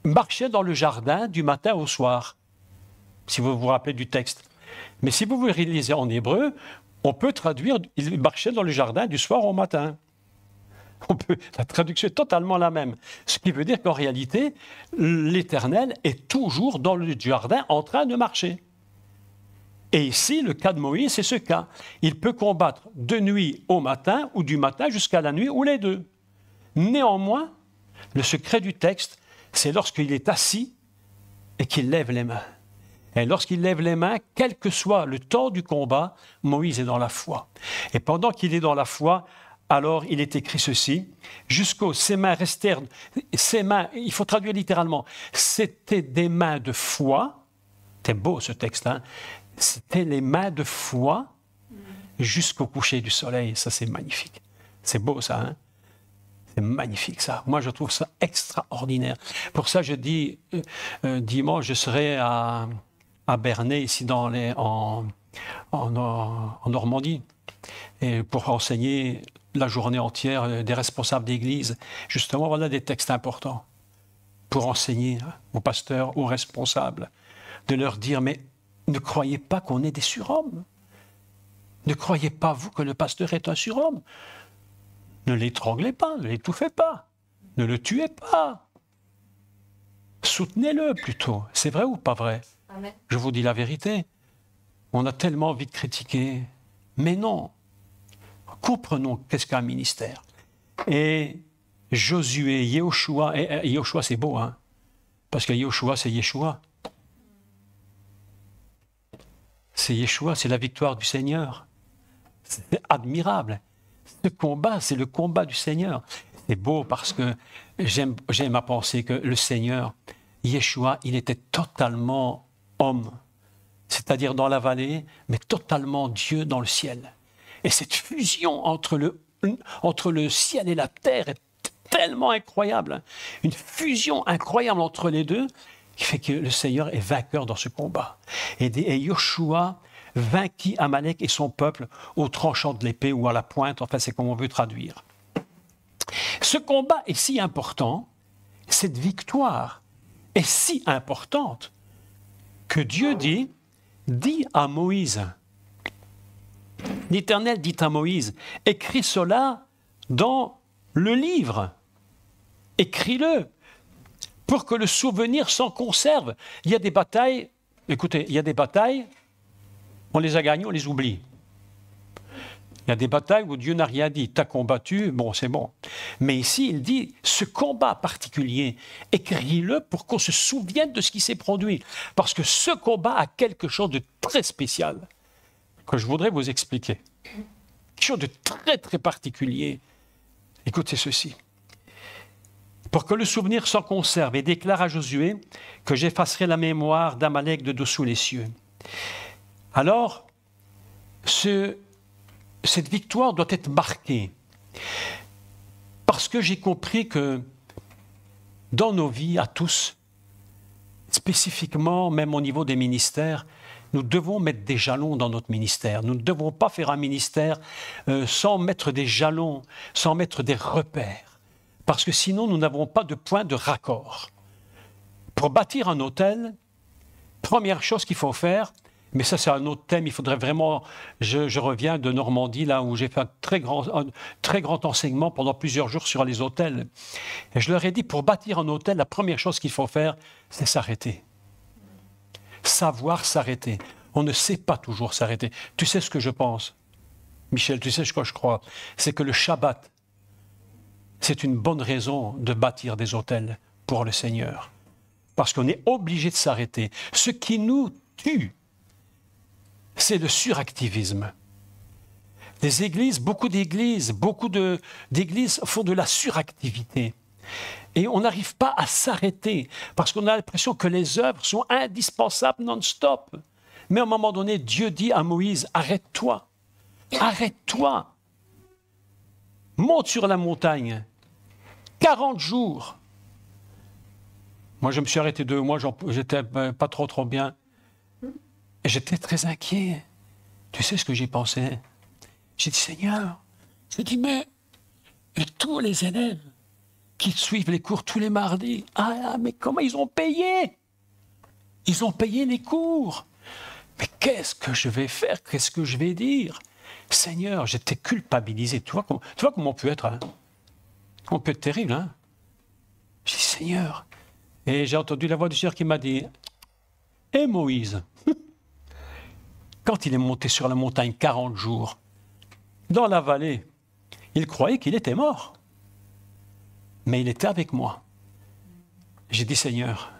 marchait dans le jardin du matin au soir, si vous vous rappelez du texte. Mais si vous vous lisez en hébreu, on peut traduire « il marchait dans le jardin du soir au matin ». La traduction est totalement la même. Ce qui veut dire qu'en réalité, l'Éternel est toujours dans le jardin en train de marcher. Et ici, le cas de Moïse, c'est ce cas. Il peut combattre de nuit au matin ou du matin jusqu'à la nuit ou les deux. Néanmoins, le secret du texte, c'est lorsqu'il est assis et qu'il lève les mains. Et lorsqu'il lève les mains, quel que soit le temps du combat, Moïse est dans la foi. Et pendant qu'il est dans la foi, alors il est écrit ceci, jusqu'aux ses mains restèrent, ses mains, il faut traduire littéralement, c'était des mains de foi, c'est beau ce texte, hein? C'était les mains de foi jusqu'au coucher du soleil, ça c'est magnifique, c'est beau ça, hein? C'est magnifique ça, moi je trouve ça extraordinaire. Pour ça je dis, dimanche je serai à Bernay, ici en Normandie, et pour enseigner la journée entière des responsables d'église. Justement, voilà des textes importants pour enseigner aux pasteurs, aux responsables, de leur dire, mais ne croyez pas qu'on est des surhommes. Ne croyez pas, vous, que le pasteur est un surhomme. Ne l'étranglez pas, ne l'étouffez pas, ne le tuez pas. Soutenez-le plutôt. C'est vrai ou pas vrai? Amen. Je vous dis la vérité. On a tellement envie de critiquer, mais non. Comprenons qu'est-ce qu'un ministère. Et Josué, Yehoshua, et Yehoshua c'est beau, hein, parce que Yehoshua c'est Yeshua. C'est Yeshua, c'est la victoire du Seigneur. C'est admirable. Ce combat, c'est le combat du Seigneur. C'est beau parce que j'aime à penser que le Seigneur, Yeshua, il était totalement homme, c'est-à-dire dans la vallée, mais totalement Dieu dans le ciel. Et cette fusion entre le ciel et la terre est tellement incroyable. Une fusion incroyable entre les deux qui fait que le Seigneur est vainqueur dans ce combat. Et Yoshua vainquit Amalek et son peuple au tranchant de l'épée ou à la pointe, enfin c'est comme on veut traduire. Ce combat est si important, cette victoire est si importante que Dieu dit à Moïse, l'Éternel dit à Moïse, écris cela dans le livre, écris-le, pour que le souvenir s'en conserve. Il y a des batailles, écoutez, il y a des batailles, on les a gagnées, on les oublie. Il y a des batailles où Dieu n'a rien dit. Tu as combattu, bon, c'est bon. Mais ici, il dit, ce combat particulier, écris-le pour qu'on se souvienne de ce qui s'est produit. Parce que ce combat a quelque chose de très spécial que je voudrais vous expliquer. Quelque chose de très, très particulier. Écoutez ceci. Pour que le souvenir s'en conserve et déclare à Josué que j'effacerai la mémoire d'Amalek de dessous les cieux. Alors, cette victoire doit être marquée. Parce que j'ai compris que dans nos vies, à tous, spécifiquement, même au niveau des ministères, nous devons mettre des jalons dans notre ministère. Nous ne devons pas faire un ministère sans mettre des jalons, sans mettre des repères. Parce que sinon, nous n'avons pas de point de raccord. Pour bâtir un hôtel, première chose qu'il faut faire, mais ça c'est un autre thème, il faudrait vraiment... Je reviens de Normandie, là où j'ai fait un très grand enseignement pendant plusieurs jours sur les hôtels. Et je leur ai dit, pour bâtir un hôtel, la première chose qu'il faut faire, c'est s'arrêter. Savoir s'arrêter. On ne sait pas toujours s'arrêter. Tu sais ce que je pense, Michel, tu sais ce que je crois, c'est que le Shabbat, c'est une bonne raison de bâtir des hôtels pour le Seigneur. Parce qu'on est obligé de s'arrêter. Ce qui nous tue, c'est le suractivisme. Les églises, beaucoup d'églises font de la suractivité. Et on n'arrive pas à s'arrêter parce qu'on a l'impression que les œuvres sont indispensables non-stop. Mais à un moment donné, Dieu dit à Moïse, arrête-toi, arrête-toi. Monte sur la montagne, 40 jours. Moi, je me suis arrêté 2 mois, j'étais pas trop bien. Et j'étais très inquiet. Tu sais ce que j'ai pensé? J'ai dit, Seigneur, mais tous les élèves qui suivent les cours tous les mardis, mais comment ils ont payé? Ils ont payé les cours. Mais qu'est-ce que je vais faire? Qu'est-ce que je vais dire? Seigneur, j'étais culpabilisé. Tu vois comment on peut être, hein? On peut être terrible, hein? J'ai dit, Seigneur. Et j'ai entendu la voix du Seigneur qui m'a dit, et Moïse, quand il est monté sur la montagne 40 jours, dans la vallée, il croyait qu'il était mort. Mais il était avec moi. J'ai dit, Seigneur,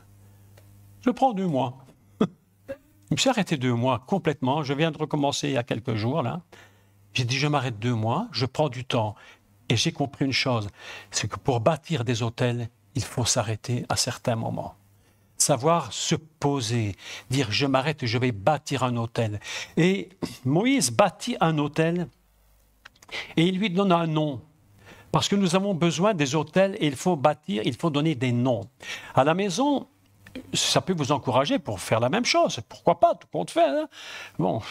je prends 2 mois. Je me suis arrêté 2 mois complètement. Je viens de recommencer il y a quelques jours, là. J'ai dit, je m'arrête 2 mois, je prends du temps. Et j'ai compris une chose, c'est que pour bâtir des hôtels, il faut s'arrêter à certains moments. Savoir se poser, dire, je m'arrête et je vais bâtir un hôtel. Et Moïse bâtit un hôtel et il lui donne un nom. Parce que nous avons besoin des hôtels et il faut bâtir, il faut donner des noms. À la maison, ça peut vous encourager pour faire la même chose. Pourquoi pas, tout compte fait. Hein? Bon,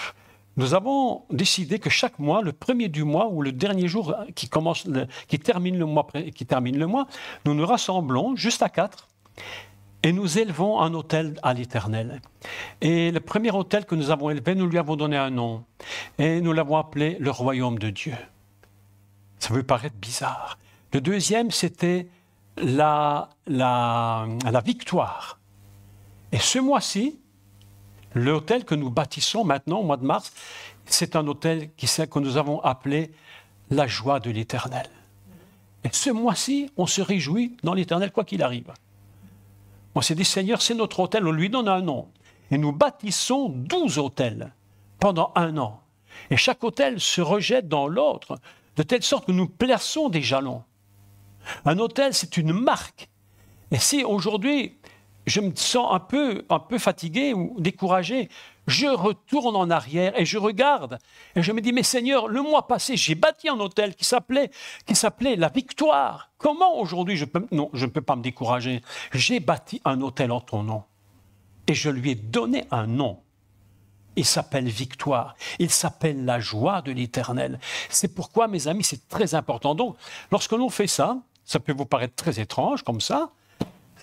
nous avons décidé que chaque mois, le premier du mois ou le dernier jour qui termine le mois, nous nous rassemblons juste à 4 et nous élevons un autel à l'Éternel. Et le premier autel que nous avons élevé, nous lui avons donné un nom et nous l'avons appelé le royaume de Dieu. Ça peut paraître bizarre. Le deuxième, c'était la victoire. Et ce mois-ci, l'hôtel que nous bâtissons maintenant, au mois de mars, c'est un hôtel que nous avons appelé la joie de l'Éternel. Et ce mois-ci, on se réjouit dans l'Éternel, quoi qu'il arrive. On s'est dit, Seigneur, c'est notre hôtel, on lui donne un nom. Et nous bâtissons 12 hôtels pendant 1 an. Et chaque hôtel se rejette dans l'autre, de telle sorte que nous plaçons des jalons. Un hôtel, c'est une marque. Et si aujourd'hui, je me sens un peu fatigué ou découragé, je retourne en arrière et je regarde. Et je me dis, mais Seigneur, le mois passé, j'ai bâti un hôtel qui s'appelait la victoire. Comment aujourd'hui non, je ne peux pas me décourager. J'ai bâti un hôtel en ton nom. Et je lui ai donné un nom. il s'appelle victoire, il s'appelle la joie de l'Éternel. C'est pourquoi, mes amis, c'est très important. Donc, lorsque l'on fait ça, ça peut vous paraître très étrange comme ça.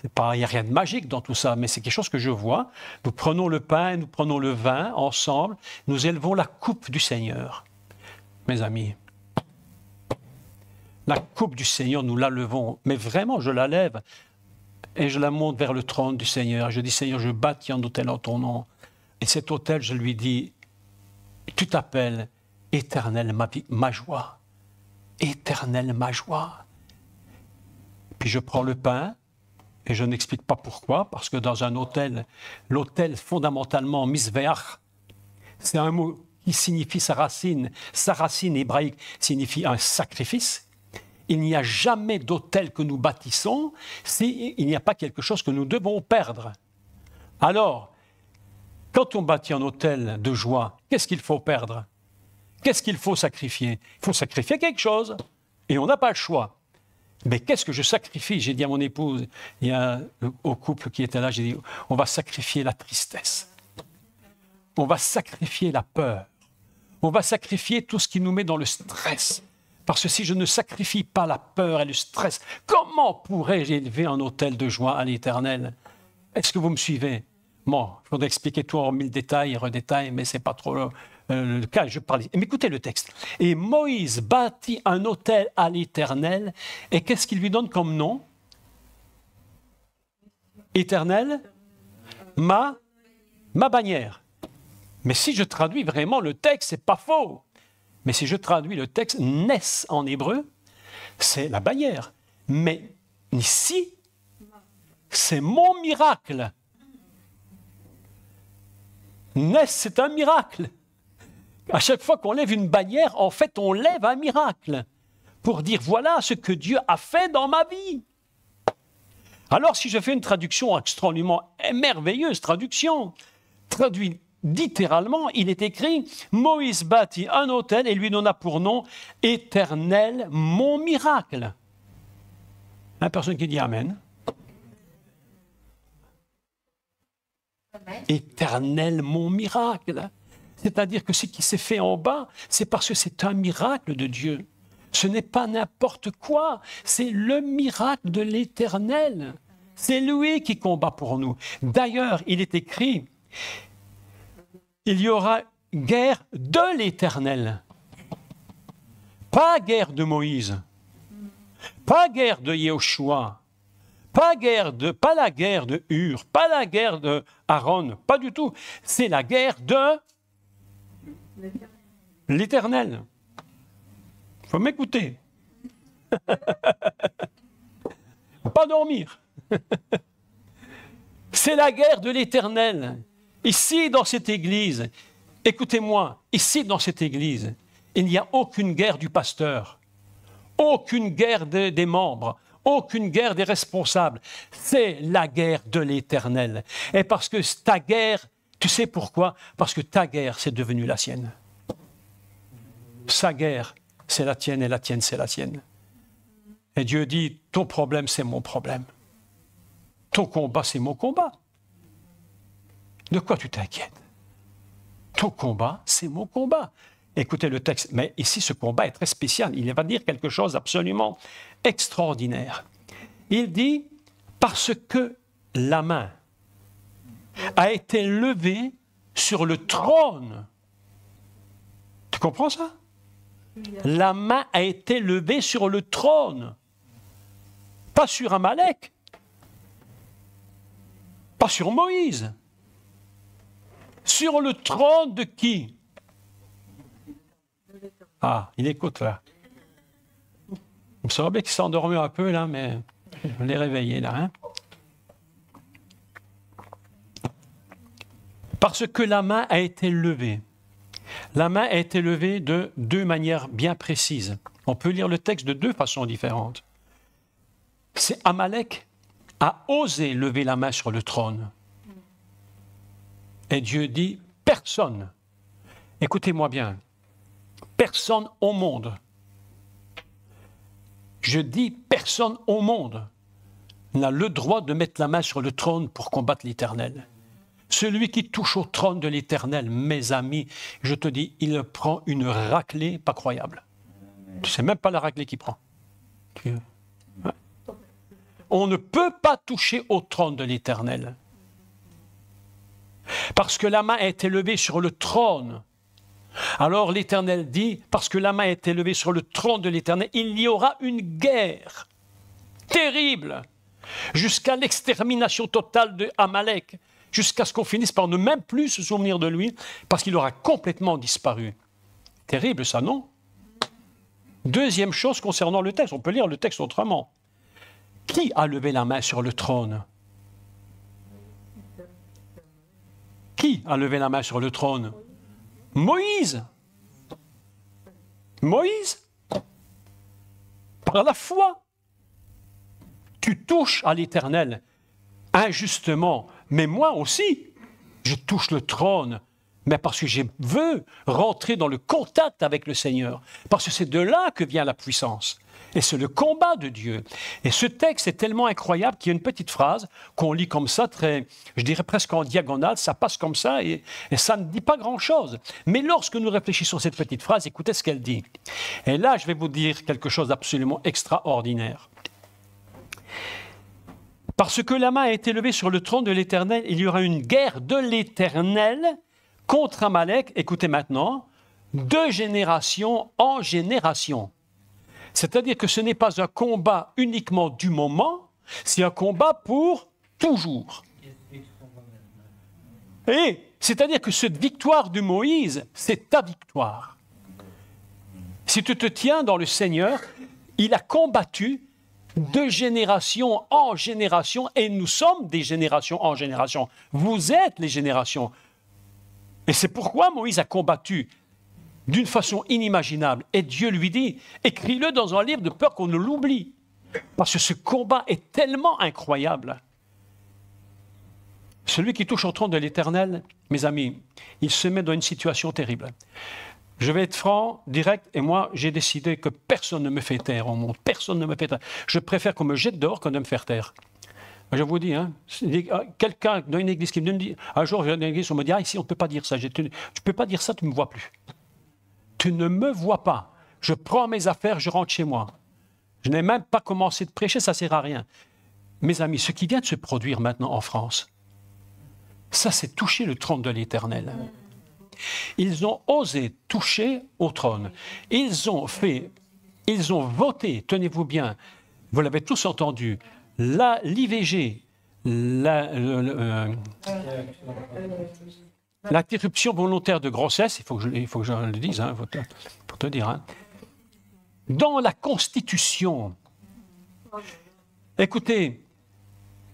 Il n'y a rien de magique dans tout ça, mais c'est quelque chose que je vois. Nous prenons le pain et nous prenons le vin ensemble, nous élevons la coupe du Seigneur. Mes amis, la coupe du Seigneur, nous la levons, mais vraiment, je la lève et je la monte vers le trône du Seigneur. Je dis, Seigneur, je bâtis un autel en ton nom. Et cet autel, je lui dis, tu t'appelles Éternel ma joie. Éternel ma joie. Puis je prends le pain, et je n'explique pas pourquoi, parce que dans un autel, l'autel fondamentalement, misveach, c'est un mot qui signifie sa racine hébraïque signifie un sacrifice. Il n'y a jamais d'autel que nous bâtissons s'il n'y a pas quelque chose que nous devons perdre. Alors, quand on bâtit un autel de joie, qu'est-ce qu'il faut perdre? Qu'est-ce qu'il faut sacrifier? Il faut sacrifier quelque chose, et on n'a pas le choix. Mais qu'est-ce que je sacrifie? J'ai dit à mon épouse, il y a au couple qui était là, j'ai dit, on va sacrifier la tristesse. On va sacrifier la peur. On va sacrifier tout ce qui nous met dans le stress. Parce que si je ne sacrifie pas la peur et le stress, comment pourrais-je élever un autel de joie à l'Éternel? Est-ce que vous me suivez? Bon, il faudrait expliquer tout en mille détails et redétails, mais ce n'est pas trop le cas. Je parlais. Mais écoutez le texte. Et Moïse bâtit un autel à l'Éternel. Et qu'est-ce qu'il lui donne comme nom? Éternel, ma bannière. Mais si je traduis vraiment le texte, ce n'est pas faux. Mais si je traduis le texte, Nes en hébreu, c'est la bannière. Mais ici, c'est mon miracle. Nes, c'est un miracle. À chaque fois qu'on lève une bannière, en fait, on lève un miracle pour dire voilà ce que Dieu a fait dans ma vie. Alors, si je fais une traduction extrêmement merveilleuse, traduit littéralement, il est écrit Moïse bâtit un autel et lui donna pour nom Éternel, mon miracle. La personne qui dit Amen. Éternel, mon miracle. C'est-à-dire que ce qui s'est fait en bas, c'est parce que c'est un miracle de Dieu. Ce n'est pas n'importe quoi, c'est le miracle de l'Éternel. C'est lui qui combat pour nous. D'ailleurs, il est écrit, il y aura guerre de l'Éternel. Pas guerre de Moïse, pas guerre de Yehoshua, pas la guerre de Hur, pas la guerre de Aaron, pas du tout. C'est la guerre de l'Éternel. Il faut m'écouter. Pas dormir. C'est la guerre de l'Éternel. Ici, dans cette église, écoutez-moi, ici, dans cette église, il n'y a aucune guerre du pasteur, aucune guerre des membres, aucune guerre des responsables. C'est la guerre de l'Éternel. Et parce que ta guerre, tu sais pourquoi? Parce que ta guerre, c'est devenu la sienne. Sa guerre, c'est la tienne et la tienne, c'est la sienne. Et Dieu dit, ton problème, c'est mon problème. Ton combat, c'est mon combat. De quoi tu t'inquiètes? Ton combat, c'est mon combat. Écoutez le texte, mais ici, ce combat est très spécial. Il va dire quelque chose d'absolument extraordinaire. Il dit, parce que la main a été levée sur le trône. Tu comprends ça? La main a été levée sur le trône. Pas sur Amalek. Pas sur Moïse. Sur le trône de qui? Ah, il écoute là. Il me semblait qu'il s'est endormi un peu là, mais je l'ai réveillé là. Hein? Parce que la main a été levée. La main a été levée de deux manières bien précises. On peut lire le texte de deux façons différentes. C'est Amalek a osé lever la main sur le trône. Et Dieu dit, personne, écoutez-moi bien, personne au monde, je dis personne au monde n'a le droit de mettre la main sur le trône pour combattre l'Éternel. celui qui touche au trône de l'Éternel, mes amis, je te dis, il prend une raclée pas croyable. Tu sais même pas la raclée qu'il prend. On ne peut pas toucher au trône de l'Éternel. Parce que la main est élevée sur le trône. Alors l'Éternel dit, parce que la main est élevée sur le trône de l'Éternel, il y aura une guerre terrible, jusqu'à l'extermination totale de Amalek, jusqu'à ce qu'on finisse par ne même plus se souvenir de lui, parce qu'il aura complètement disparu. Terrible ça, non? Deuxième chose concernant le texte, on peut lire le texte autrement. Qui a levé la main sur le trône? Qui a levé la main sur le trône? Moïse. Moïse. Par la foi. Tu touches à l'Éternel injustement, mais moi aussi, je touche le trône, mais parce que je veux rentrer dans le contact avec le Seigneur, parce que c'est de là que vient la puissance. Et c'est le combat de Dieu. Et ce texte est tellement incroyable qu'il y a une petite phrase qu'on lit comme ça, très, je dirais presque en diagonale, ça passe comme ça et ça ne dit pas grand-chose. Mais lorsque nous réfléchissons à cette petite phrase, écoutez ce qu'elle dit. Et là, je vais vous dire quelque chose d'absolument extraordinaire. Parce que la main a été levée sur le trône de l'Éternel, il y aura une guerre de l'Éternel contre Amalek, écoutez maintenant, de génération en génération. C'est-à-dire que ce n'est pas un combat uniquement du moment, c'est un combat pour toujours. Et c'est-à-dire que cette victoire de Moïse, c'est ta victoire. Si tu te tiens dans le Seigneur, il a combattu de génération en génération, et nous sommes des générations en génération. Vous êtes les générations. Et c'est pourquoi Moïse a combattu d'une façon inimaginable. Et Dieu lui dit, écris-le dans un livre de peur qu'on ne l'oublie. Parce que ce combat est tellement incroyable. Celui qui touche au trône de l'Éternel, mes amis, il se met dans une situation terrible. Je vais être franc, direct, et moi, j'ai décidé que personne ne me fait taire au monde. Personne ne me fait taire. Je préfère qu'on me jette dehors que de me faire taire. Je vous dis, hein, quelqu'un dans une église qui me dit, un jour, dans une église, on me dit, ah, ici, on ne peut pas dire ça. Tu ne peux pas dire ça, tu ne me vois plus. Tu ne me vois pas. Je prends mes affaires, je rentre chez moi. Je n'ai même pas commencé de prêcher, ça ne sert à rien. Mes amis, ce qui vient de se produire maintenant en France, ça, c'est toucher le trône de l'Éternel. Ils ont osé toucher au trône. Ils ont voté, tenez-vous bien, vous l'avez tous entendu, l'IVG, l'interruption volontaire de grossesse, il faut que je le dise, hein, pour te dire. Hein. Dans la Constitution, écoutez,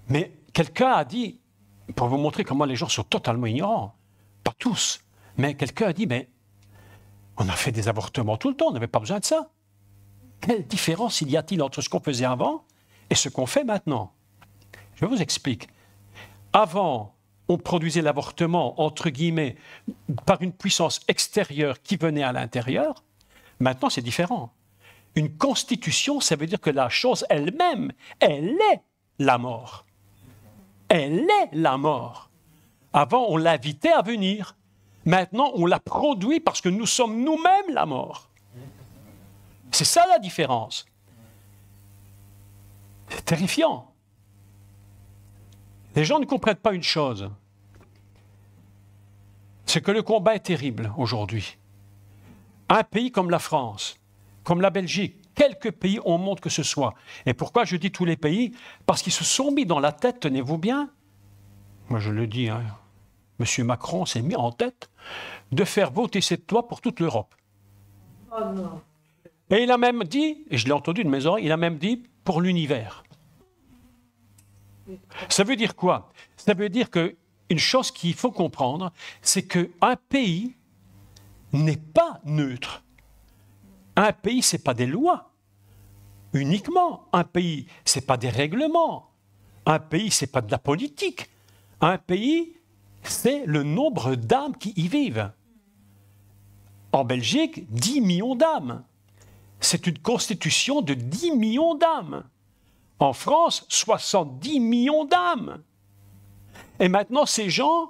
mais quelqu'un a dit, pour vous montrer comment les gens sont totalement ignorants, pas tous, mais quelqu'un a dit, mais on a fait des avortements tout le temps, on n'avait pas besoin de ça. Quelle différence y a-t-il entre ce qu'on faisait avant et ce qu'on fait maintenant? Je vous explique. Avant, on produisait l'avortement, entre guillemets, par une puissance extérieure qui venait à l'intérieur. Maintenant, c'est différent. Une constitution, ça veut dire que la chose elle-même, elle est la mort. Elle est la mort. Avant, on l'invitait à venir. Maintenant, on la produit parce que nous sommes nous-mêmes la mort. C'est ça la différence. C'est terrifiant. Les gens ne comprennent pas une chose. C'est que le combat est terrible aujourd'hui. Un pays comme la France, comme la Belgique, quelques pays au monde que ce soit. Et pourquoi je dis tous les pays? Parce qu'ils se sont mis dans la tête, tenez-vous bien, moi je le dis, hein, M. Macron s'est mis en tête de faire voter cette loi pour toute l'Europe. Oh non. Et il a même dit, et je l'ai entendu de mes oreilles, il a même dit pour l'univers. Ça veut dire quoi? Ça veut dire qu'une chose qu'il faut comprendre, c'est qu'un pays n'est pas neutre. Un pays, ce n'est pas des lois uniquement. Un pays, ce n'est pas des règlements. Un pays, ce n'est pas de la politique. Un pays, c'est le nombre d'âmes qui y vivent. En Belgique, 10 millions d'âmes. C'est une constitution de 10 millions d'âmes. En France, 70 millions d'âmes. Et maintenant, ces gens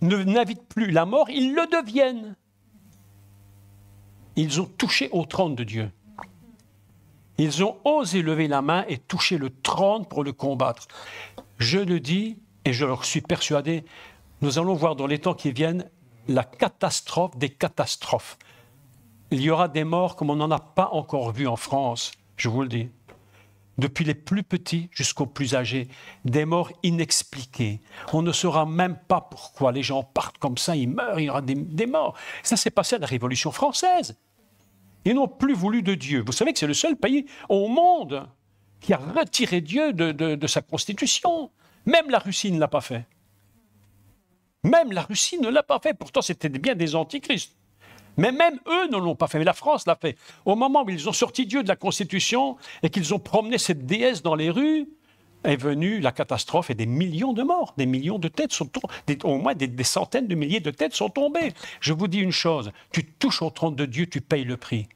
n'invitent plus la mort, ils le deviennent. Ils ont touché au trône de Dieu. Ils ont osé lever la main et toucher le trône pour le combattre. Je le dis, et je leur suis persuadé, nous allons voir dans les temps qui viennent la catastrophe des catastrophes. Il y aura des morts comme on n'en a pas encore vu en France, je vous le dis. Depuis les plus petits jusqu'aux plus âgés, des morts inexpliquées. On ne saura même pas pourquoi les gens partent comme ça, ils meurent, il y aura des morts. Ça s'est passé à la Révolution française. Ils n'ont plus voulu de Dieu. Vous savez que c'est le seul pays au monde qui a retiré Dieu de sa constitution. Même la Russie ne l'a pas fait. Même la Russie ne l'a pas fait. Pourtant, c'était bien des antichrists. Mais même eux ne l'ont pas fait. Mais la France l'a fait. Au moment où ils ont sorti Dieu de la Constitution et qu'ils ont promené cette déesse dans les rues, est venue la catastrophe et des millions de morts. Des millions de têtes sont tombées. Au moins des centaines de milliers de têtes sont tombées. Je vous dis une chose. Tu touches au trône de Dieu, tu payes le prix.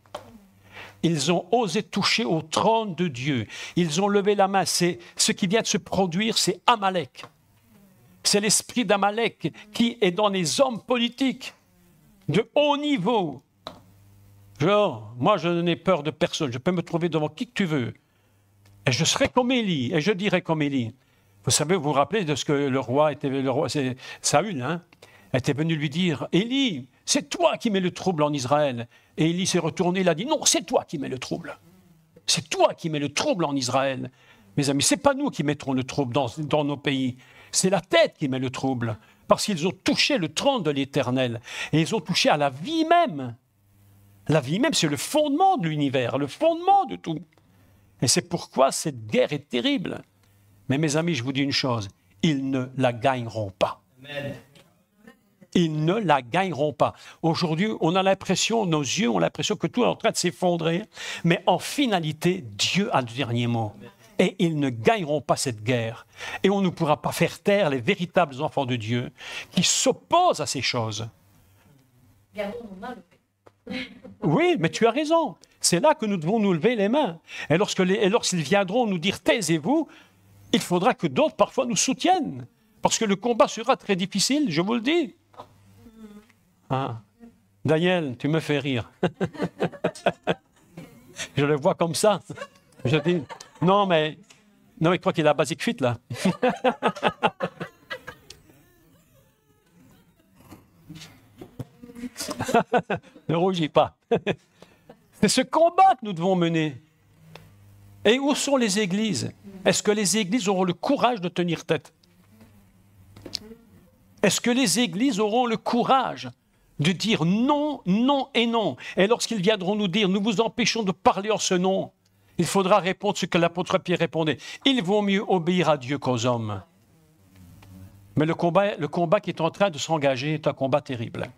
Ils ont osé toucher au trône de Dieu. Ils ont levé la main. C'est ce qui vient de se produire, c'est Amalek. C'est l'esprit d'Amalek qui est dans les hommes politiques de haut niveau. Genre, moi je n'ai peur de personne. Je peux me trouver devant qui que tu veux. Et je serai comme Élie, et je dirai comme Élie. Vous savez, vous vous rappelez de ce que le roi, c'est Saül, hein, était venu lui dire, Élie, c'est toi qui mets le trouble en Israël. Et Élie s'est retourné, il a dit, non, c'est toi qui mets le trouble. C'est toi qui mets le trouble en Israël. Mes amis, ce n'est pas nous qui mettrons le trouble dans nos pays. C'est la tête qui met le trouble. Parce qu'ils ont touché le trône de l'Éternel. Et ils ont touché à la vie même. La vie même, c'est le fondement de l'univers, le fondement de tout. Et c'est pourquoi cette guerre est terrible. Mais mes amis, je vous dis une chose, ils ne la gagneront pas. Amen. Ils ne la gagneront pas. Aujourd'hui, on a l'impression, nos yeux ont l'impression que tout est en train de s'effondrer. Mais en finalité, Dieu a le dernier mot. Et ils ne gagneront pas cette guerre. Et on ne pourra pas faire taire les véritables enfants de Dieu qui s'opposent à ces choses. Oui, mais tu as raison. C'est là que nous devons nous lever les mains. Et lorsqu'ils viendront nous dire « taisez-vous », il faudra que d'autres parfois nous soutiennent. Parce que le combat sera très difficile, je vous le dis. Ah. Daniel, tu me fais rire. Je le vois comme ça. Je dis, non, mais il croit qu'il a Basic Fit, là. Ne rougis pas. C'est ce combat que nous devons mener. Et où sont les églises? Est-ce que les églises auront le courage de tenir tête? Est-ce que les églises auront le courage de dire non, non et non? Et lorsqu'ils viendront nous dire, nous vous empêchons de parler en ce nom, il faudra répondre ce que l'apôtre Pierre répondait. Il vaut mieux obéir à Dieu qu'aux hommes. Mais le combat qui est en train de s'engager est un combat terrible.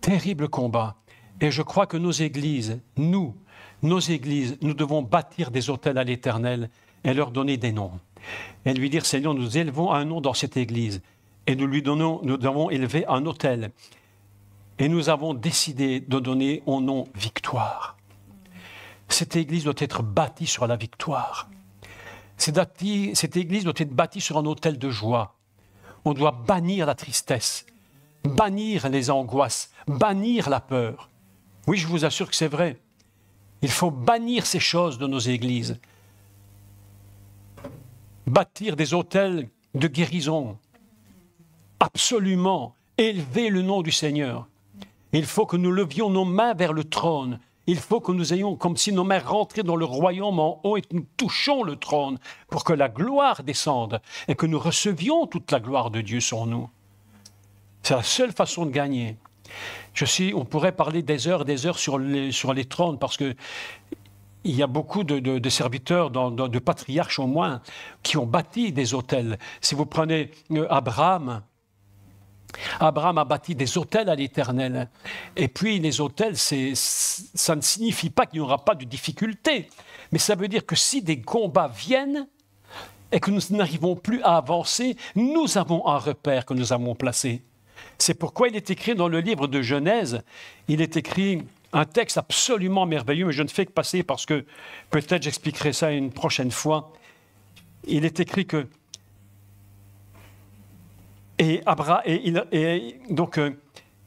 Terrible combat. Et je crois que nos églises, nous devons bâtir des autels à l'Éternel et leur donner des noms. Et lui dire, Seigneur, nous élevons un nom dans cette église. Et nous devons élever un autel. Et nous avons décidé de donner au nom victoire. Cette église doit être bâtie sur la victoire. Cette église doit être bâtie sur un autel de joie. On doit bannir la tristesse, bannir les angoisses, bannir la peur. Oui, je vous assure que c'est vrai. Il faut bannir ces choses de nos églises. Bâtir des autels de guérison. Absolument. Élever le nom du Seigneur. Il faut que nous levions nos mains vers le trône. Il faut que nous ayons comme si nos mains rentraient dans le royaume en haut et que nous touchions le trône pour que la gloire descende et que nous recevions toute la gloire de Dieu sur nous. C'est la seule façon de gagner. On pourrait parler des heures et des heures sur les trônes parce que il y a beaucoup de serviteurs, de patriarches au moins, qui ont bâti des autels. Si vous prenez Abraham a bâti des autels à l'Éternel. Et puis les autels, ça ne signifie pas qu'il n'y aura pas de difficultés, mais ça veut dire que si des combats viennent et que nous n'arrivons plus à avancer, nous avons un repère que nous avons placé. C'est pourquoi il est écrit dans le livre de Genèse, il est écrit un texte absolument merveilleux, mais je ne fais que passer parce que peut-être j'expliquerai ça une prochaine fois. Il est écrit que Et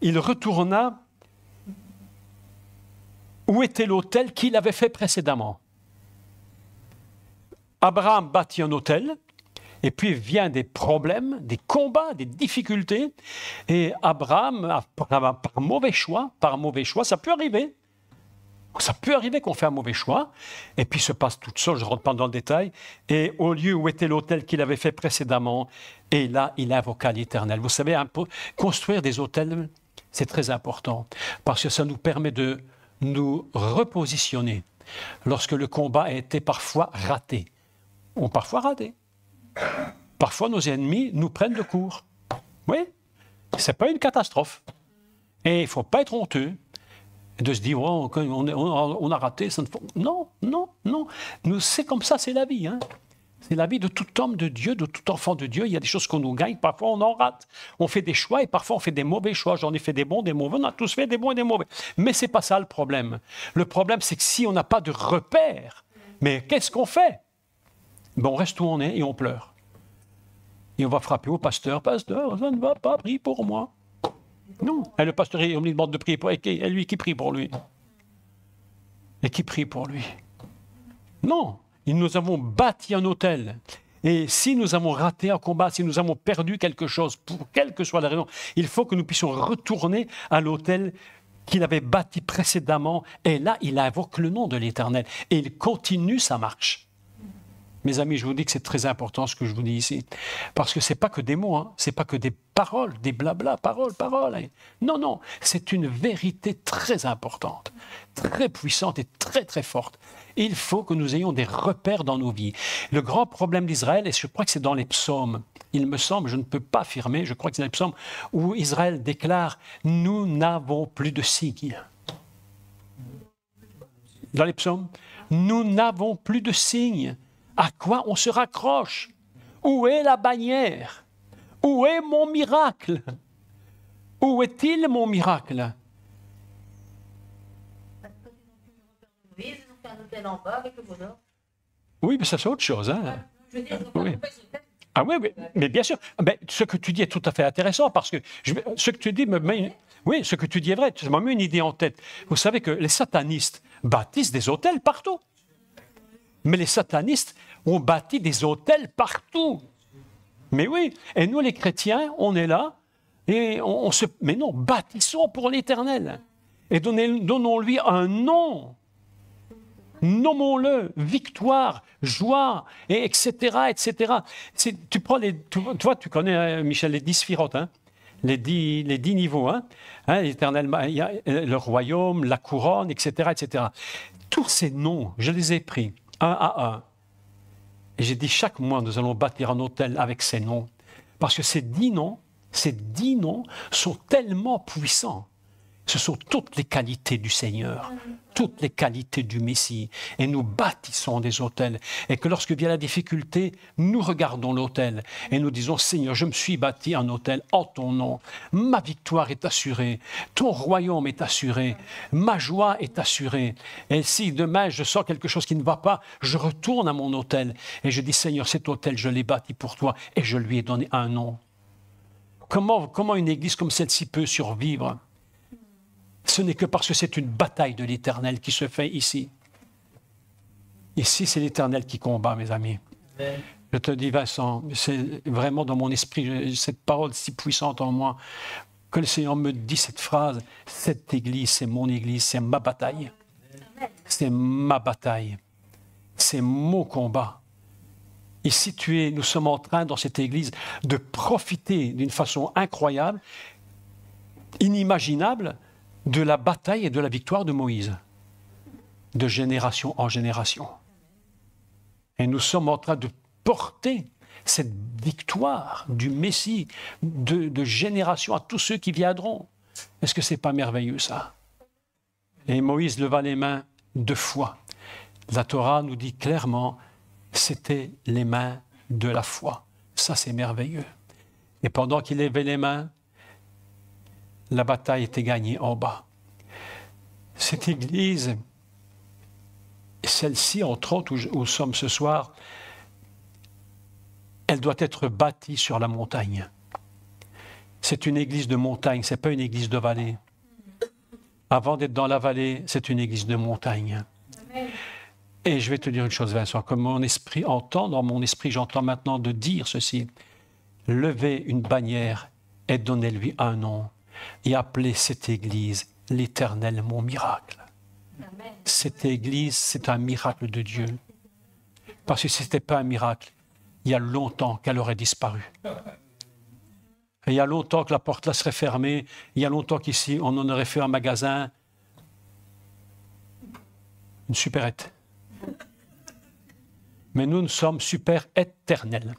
il retourna où était l'autel qu'il avait fait précédemment. Abraham bâtit un autel, et puis vient des problèmes, des combats, des difficultés, et Abraham, par mauvais choix, ça peut arriver. Ça peut arriver qu'on fait un mauvais choix, et puis se passe toute chose, je ne rentre pas dans le détail, et au lieu où était l'autel qu'il avait fait précédemment, et là, il invoqua l'Éternel. Vous savez, construire des autels, c'est très important, parce que ça nous permet de nous repositionner lorsque le combat a été parfois raté. Parfois raté. Parfois, nos ennemis nous prennent de court. Oui, ce n'est pas une catastrophe. Et il ne faut pas être honteux de se dire, oh, on a raté. Ça ne faut... Non. C'est comme ça, c'est la vie. Hein. C'est la vie de tout homme de Dieu, de tout enfant de Dieu. Il y a des choses qu'on nous gagne, parfois on en rate. On fait des choix et parfois on fait des mauvais choix. J'en ai fait des bons, des mauvais. On a tous fait des bons et des mauvais. Mais ce n'est pas ça le problème. Le problème, c'est que si on n'a pas de repère, mais qu'est-ce qu'on fait? On reste où on est et on pleure. Et on va frapper au pasteur. Pasteur, ça ne va pas, prie pour moi. Non. Et le pasteur, on lui demande de prier pour lui. Et lui qui prie pour lui. Et qui prie pour lui. Non. Nous avons bâti un autel. Et si nous avons raté un combat, si nous avons perdu quelque chose, pour quelle que soit la raison, il faut que nous puissions retourner à l'autel qu'il avait bâti précédemment. Et là, il invoque le nom de l'Éternel. Et il continue sa marche. Mes amis, je vous dis que c'est très important ce que je vous dis ici. Parce que ce n'est pas que des mots, hein. Ce n'est pas que des paroles, des blabla, paroles. Hein. Non, c'est une vérité très importante, très puissante et très, très forte. Il faut que nous ayons des repères dans nos vies. Le grand problème d'Israël, et je crois que c'est dans les psaumes, il me semble, je ne peux pas affirmer, je crois que c'est dans les psaumes, où Israël déclare « Nous n'avons plus de signes ». Dans les psaumes, « Nous n'avons plus de signes ». À quoi on se raccroche? Où est la bannière? Où est mon miracle? Où est-il mon miracle? Oui, mais ça c'est autre chose. Hein? Oui. Ah oui, mais bien sûr. Mais ce que tu dis est tout à fait intéressant parce que ce que tu dis oui, ce que tu dis est vrai. Ça m'a mis une idée en tête. Vous savez que les satanistes bâtissent des hôtels partout. Mais les satanistes ont bâti des hôtels partout. Mais oui, et nous les chrétiens, on est là, et mais non, bâtissons pour l'Éternel. Et donnons-lui un nom. Nommons-le, victoire, joie, et etc., etc. Tu prends toi, tu connais, Michel, les 10 sphirotes, hein? Les 10 niveaux, hein? L'Éternel, il y a le royaume, la couronne, etc., etc. Tous ces noms, je les ai pris. Un à un. Et j'ai dit, chaque mois, nous allons bâtir un autel avec ces noms. Parce que ces 10 noms sont tellement puissants. Ce sont toutes les qualités du Seigneur, toutes les qualités du Messie. Et nous bâtissons des autels. Et que lorsque vient la difficulté, nous regardons l'autel et nous disons, Seigneur, je me suis bâti un autel en ton nom. Ma victoire est assurée. Ton royaume est assuré. Ma joie est assurée. Et si demain je sens quelque chose qui ne va pas, je retourne à mon autel et je dis, Seigneur, cet autel, je l'ai bâti pour toi et je lui ai donné un nom. Comment une église comme celle-ci peut survivre? Ce n'est que parce que c'est une bataille de l'Éternel qui se fait ici. Ici, c'est l'Éternel qui combat, mes amis. Amen. Je te dis, Vincent, c'est vraiment dans mon esprit, cette parole si puissante en moi, que le Seigneur me dit cette phrase, cette église, c'est mon église, c'est ma bataille. C'est ma bataille. C'est mon combat. Ici, nous sommes en train, dans cette église, de profiter d'une façon incroyable, inimaginable, de la bataille et de la victoire de Moïse, de génération en génération. Et nous sommes en train de porter cette victoire du Messie de génération à tous ceux qui viendront. Est-ce que ce n'est pas merveilleux ça? Et Moïse leva les mains 2 fois. La Torah nous dit clairement, c'était les mains de la foi. Ça, c'est merveilleux. Et pendant qu'il levait les mains, la bataille était gagnée en bas. Cette église, celle-ci, entre autres, où nous sommes ce soir, elle doit être bâtie sur la montagne. c'est une église de montagne, ce n'est pas une église de vallée. Avant d'être dans la vallée, c'est une église de montagne. Et je vais te dire une chose, Vincent, comme mon esprit entend, dans mon esprit, j'entends maintenant de dire ceci. Levez une bannière et donnez-lui un nom et appelez cette église l'Éternel, mon miracle. Amen. Cette église, c'est un miracle de Dieu. Parce que si ce n'était pas un miracle, il y a longtemps qu'elle aurait disparu. Et il y a longtemps que la porte là serait fermée. Il y a longtemps qu'ici, on en aurait fait un magasin, une supérette. Mais nous sommes super éternels.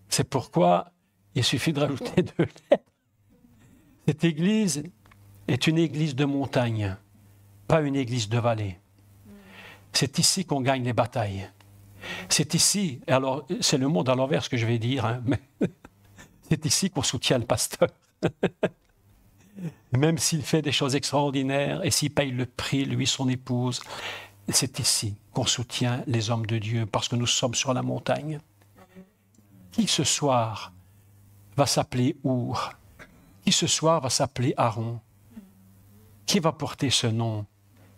C'est pourquoi il suffit de rajouter 2 lettres. Cette église est une église de montagne, pas une église de vallée. C'est ici qu'on gagne les batailles. C'est ici, alors c'est le monde à l'envers ce que je vais dire, hein, mais c'est ici qu'on soutient le pasteur. Même s'il fait des choses extraordinaires et s'il paye le prix, lui, son épouse, c'est ici qu'on soutient les hommes de Dieu parce que nous sommes sur la montagne. Qui ce soir va s'appeler Our? Qui ce soir va s'appeler Aaron? Qui va porter ce nom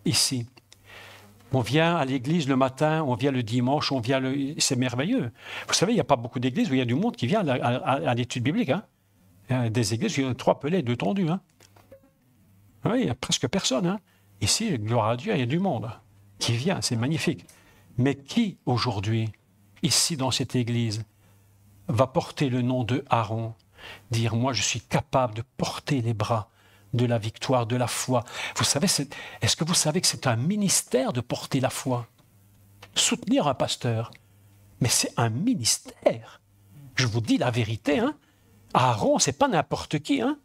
ici? On vient à l'église le matin, on vient le dimanche, c'est merveilleux. Vous savez, il n'y a pas beaucoup d'églises où il y a du monde qui vient à l'étude biblique. Hein? Il y a des églises, il y a 3 pelés, 2 tondus. Hein? Oui, il n'y a presque personne. Hein? Ici, gloire à Dieu, il y a du monde qui vient, c'est magnifique. Mais qui, aujourd'hui, ici dans cette église, va porter le nom de Aaron, dire « Moi, je suis capable de porter les bras de la victoire, de la foi. » Vous savez, est-ce que vous savez que c'est un ministère de porter la foi? Soutenir un pasteur, mais c'est un ministère. Je vous dis la vérité, hein? Aaron, c'est pas n'importe qui, hein?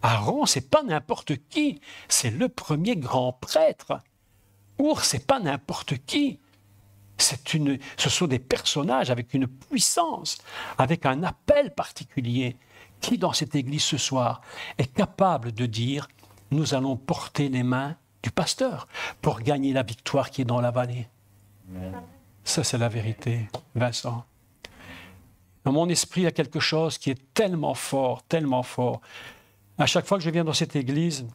Aaron, c'est pas n'importe qui, c'est le premier grand prêtre. Our, c'est pas n'importe qui. Ce sont des personnages avec une puissance, avec un appel particulier. Qui dans cette église ce soir est capable de dire « Nous allons porter les mains du pasteur pour gagner la victoire qui est dans la vallée ». Ça, c'est la vérité, Vincent. Dans mon esprit, il y a quelque chose qui est tellement fort, tellement fort. À chaque fois que je viens dans cette église,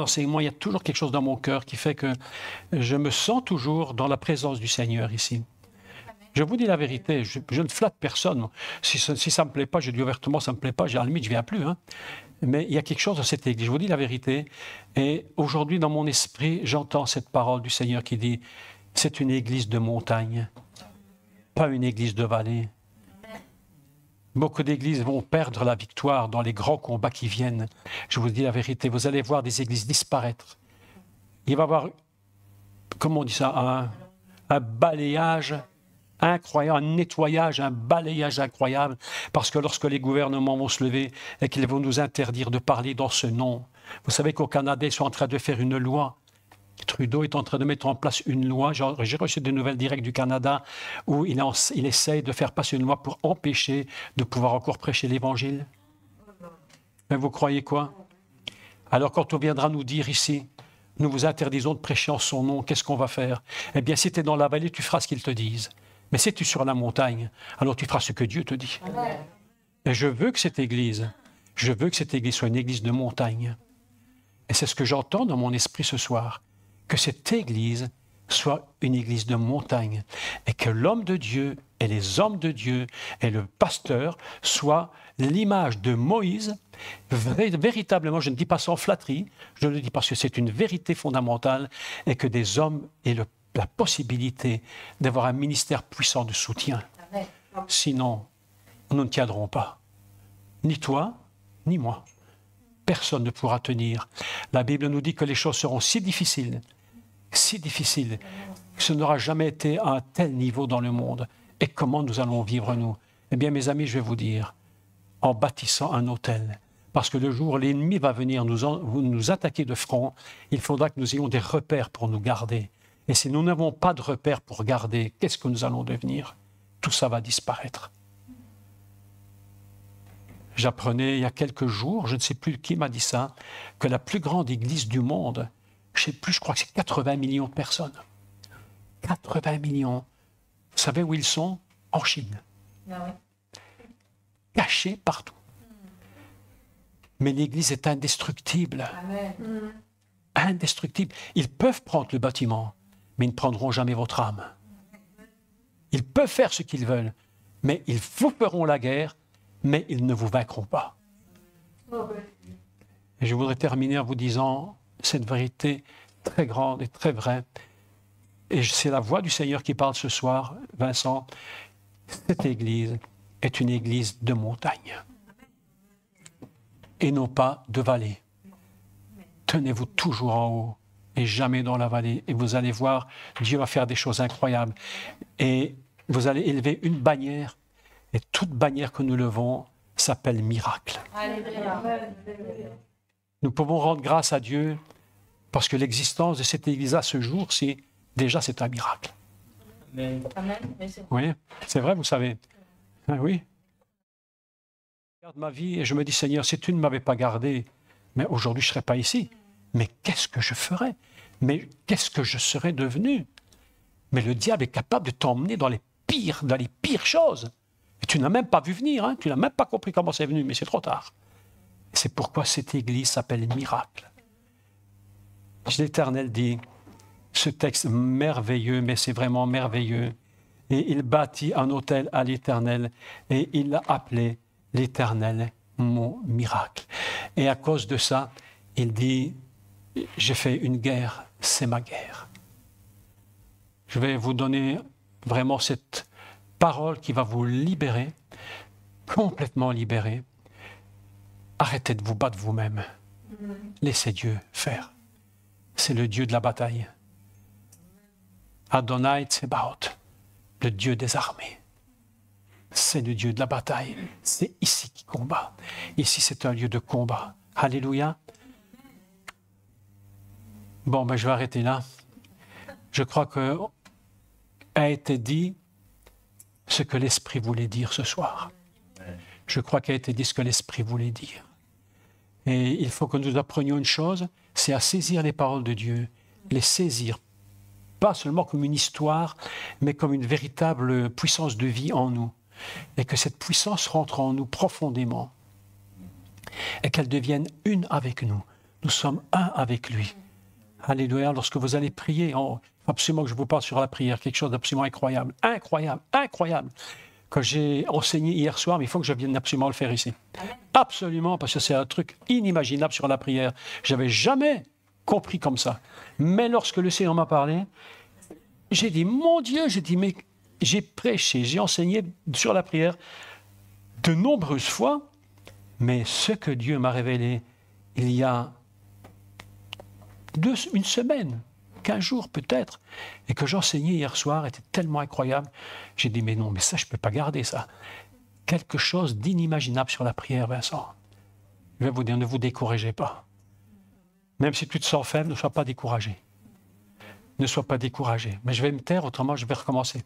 c'est moi, il y a toujours quelque chose dans mon cœur qui fait que je me sens toujours dans la présence du Seigneur ici. Je vous dis la vérité, je ne flatte personne. Si ça ne me plaît pas, je dis ouvertement, ça ne me plaît pas, à la limite, je ne viens plus. Hein. Mais il y a quelque chose dans cette église, je vous dis la vérité. Et aujourd'hui, dans mon esprit, j'entends cette parole du Seigneur qui dit, c'est une église de montagne, pas une église de vallée. Beaucoup d'églises vont perdre la victoire dans les grands combats qui viennent. Je vous dis la vérité, vous allez voir des églises disparaître. Il va y avoir, comment on dit ça, un balayage incroyable, un nettoyage, un balayage incroyable, parce que lorsque les gouvernements vont se lever et qu'ils vont nous interdire de parler dans ce nom. Vous savez qu'au Canada, ils sont en train de faire une loi. Trudeau est en train de mettre en place une loi. J'ai reçu des nouvelles directes du Canada où il essaye de faire passer une loi pour empêcher de pouvoir encore prêcher l'Évangile. Mais vous croyez quoi? Alors quand on viendra nous dire ici, nous vous interdisons de prêcher en son nom, qu'est-ce qu'on va faire? Eh bien, si tu es dans la vallée, tu feras ce qu'ils te disent. Mais si tu es sur la montagne, alors tu feras ce que Dieu te dit. Et je veux que cette église soit une église de montagne. Et c'est ce que j'entends dans mon esprit ce soir. Que cette église soit une église de montagne et que l'homme de Dieu et les hommes de Dieu et le pasteur soient l'image de Moïse, véritablement, je ne dis pas sans flatterie, je le dis parce que c'est une vérité fondamentale et que des hommes aient la possibilité d'avoir un ministère puissant de soutien. Sinon, nous ne tiendrons pas. Ni toi, ni moi. Personne ne pourra tenir. La Bible nous dit que les choses seront si difficiles, que ce n'aura jamais été à un tel niveau dans le monde. Et comment nous allons vivre, nous? Eh bien, mes amis, je vais vous dire, en bâtissant un autel. Parce que le jour où l'ennemi va venir nous attaquer de front, il faudra que nous ayons des repères pour nous garder. Et si nous n'avons pas de repères pour garder, qu'est-ce que nous allons devenir? Tout ça va disparaître. J'apprenais il y a quelques jours, je ne sais plus qui m'a dit ça, que la plus grande église du monde, je ne sais plus, je crois que c'est 80 millions de personnes. 80 millions. Vous savez où ils sont? en Chine. Ah ouais. Cachés partout. Mais l'Église est indestructible. Amen. Indestructible. Ils peuvent prendre le bâtiment, mais ils ne prendront jamais votre âme. Ils peuvent faire ce qu'ils veulent, mais ils vous feront la guerre, mais ils ne vous vaincront pas. Et je voudrais terminer en vous disant cette vérité très grande et très vraie. Et c'est la voix du Seigneur qui parle ce soir, Vincent. Cette Église est une Église de montagne et non pas de vallée. Tenez-vous toujours en haut et jamais dans la vallée. Et vous allez voir, Dieu va faire des choses incroyables. Et vous allez élever une bannière. Et toute bannière que nous levons s'appelle miracle. Alléluia. Nous pouvons rendre grâce à Dieu parce que l'existence de cette Église à ce jour, c'est un miracle. Amen. Oui, c'est vrai, vous savez. Ah oui. Je regarde ma vie et je me dis, Seigneur, si tu ne m'avais pas gardé, mais aujourd'hui je ne serais pas ici. Mais qu'est-ce que je ferais? Mais qu'est-ce que je serais devenu? Mais le diable est capable de t'emmener dans les pires choses. Et tu n'as même pas vu venir, hein? Tu n'as même pas compris comment c'est venu, mais c'est trop tard. C'est pourquoi cette Église s'appelle miracle. L'Éternel dit, ce texte merveilleux, mais c'est vraiment merveilleux. Et il bâtit un autel à l'Éternel et il l'a appelé l'Éternel, mon miracle. Et à cause de ça, il dit, j'ai fait une guerre, c'est ma guerre. Je vais vous donner vraiment cette parole qui va vous libérer, complètement libérer. Arrêtez de vous battre vous-même. Laissez Dieu faire. C'est le Dieu de la bataille. Adonai Tsebaot, le Dieu des armées. C'est le Dieu de la bataille. C'est ici qu'il combat. Ici, c'est un lieu de combat. Alléluia. Bon, ben, je vais arrêter là. Je crois que a été dit ce que l'Esprit voulait dire ce soir. Je crois qu'a été dit ce que l'Esprit voulait dire. Et il faut que nous apprenions une chose, c'est à saisir les paroles de Dieu, les saisir, pas seulement comme une histoire, mais comme une véritable puissance de vie en nous. Et que cette puissance rentre en nous profondément. Et qu'elle devienne une avec nous. Nous sommes un avec lui. Alléluia. Lorsque vous allez prier, il faut absolument que je vous parle sur la prière, quelque chose d'absolument incroyable. Incroyable, incroyable. Que j'ai enseigné hier soir, mais il faut que je vienne absolument le faire ici. Absolument, parce que c'est un truc inimaginable sur la prière. Je n'avais jamais compris comme ça. Mais lorsque le Seigneur m'a parlé, j'ai dit, mon Dieu, j'ai dit, mais j'ai prêché, j'ai enseigné sur la prière de nombreuses fois, mais ce que Dieu m'a révélé il y a une semaine, 15 jours peut-être, et que j'enseignais hier soir était tellement incroyable. J'ai dit, mais non, mais ça, je ne peux pas garder ça. Quelque chose d'inimaginable sur la prière, Vincent. Je vais vous dire, ne vous découragez pas. Même si tu te sens faible, ne sois pas découragé. Ne sois pas découragé. Mais je vais me taire, autrement je vais recommencer.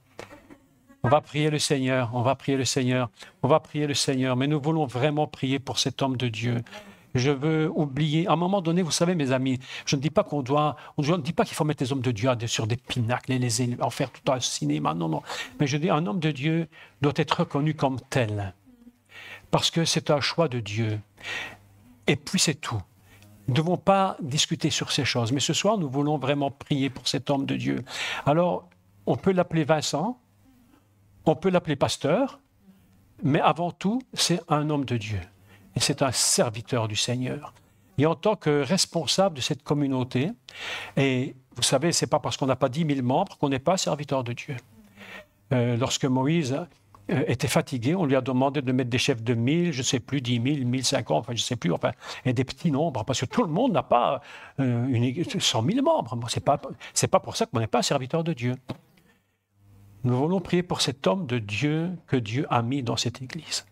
On va prier le Seigneur, on va prier le Seigneur, on va prier le Seigneur. Mais nous voulons vraiment prier pour cet homme de Dieu. Je veux oublier, à un moment donné, vous savez, mes amis, je ne dis pas je ne dis pas qu'il faut mettre les hommes de Dieu sur des pinacles et en faire tout un cinéma, non, non. Mais je dis, un homme de Dieu doit être reconnu comme tel. Parce que c'est un choix de Dieu. Et puis c'est tout. Nous ne devons pas discuter sur ces choses. Mais ce soir, nous voulons vraiment prier pour cet homme de Dieu. Alors, on peut l'appeler Vincent, on peut l'appeler pasteur, mais avant tout, c'est un homme de Dieu. Et c'est un serviteur du Seigneur. Et en tant que responsable de cette communauté, et vous savez, ce n'est pas parce qu'on n'a pas 10 000 membres qu'on n'est pas serviteur de Dieu. Lorsque Moïse était fatigué, on lui a demandé de mettre des chefs de 1000, je ne sais plus, 10 000, 1050, enfin, je ne sais plus, enfin, et des petits nombres, parce que tout le monde n'a pas 100 000 membres. Ce n'est pas pour ça qu'on n'est pas un serviteur de Dieu. Nous voulons prier pour cet homme de Dieu que Dieu a mis dans cette Église.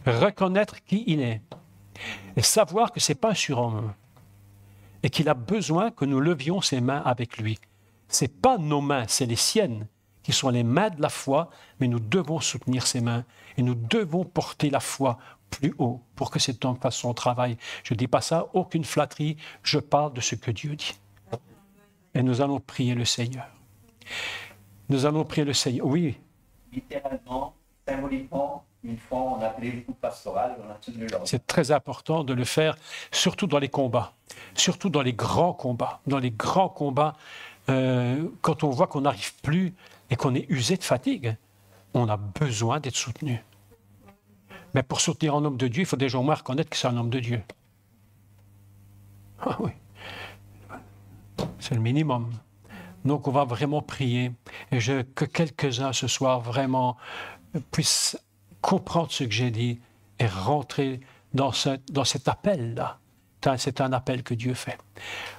Reconnaître qui il est et savoir que ce n'est pas un surhomme et qu'il a besoin que nous levions ses mains avec lui. Ce n'est pas nos mains, c'est les siennes qui sont les mains de la foi, mais nous devons soutenir ses mains et nous devons porter la foi plus haut pour que cet homme fasse son travail. Je ne dis pas ça, aucune flatterie, je parle de ce que Dieu dit. Et nous allons prier le Seigneur. Nous allons prier le Seigneur. Oui, littéralement, symboliquement, une fois on a appelé le coup pastoral, on a tenu l'ordre. C'est très important de le faire, surtout dans les combats, surtout dans les grands combats. Dans les grands combats, quand on voit qu'on n'arrive plus et qu'on est usé de fatigue, on a besoin d'être soutenu. Mais pour soutenir un homme de Dieu, il faut déjà au moins reconnaître que c'est un homme de Dieu. Ah oui, c'est le minimum. Donc on va vraiment prier et que quelques-uns ce soir vraiment puissent comprendre ce que j'ai dit et rentrer dans cet appel-là. C'est un appel que Dieu fait.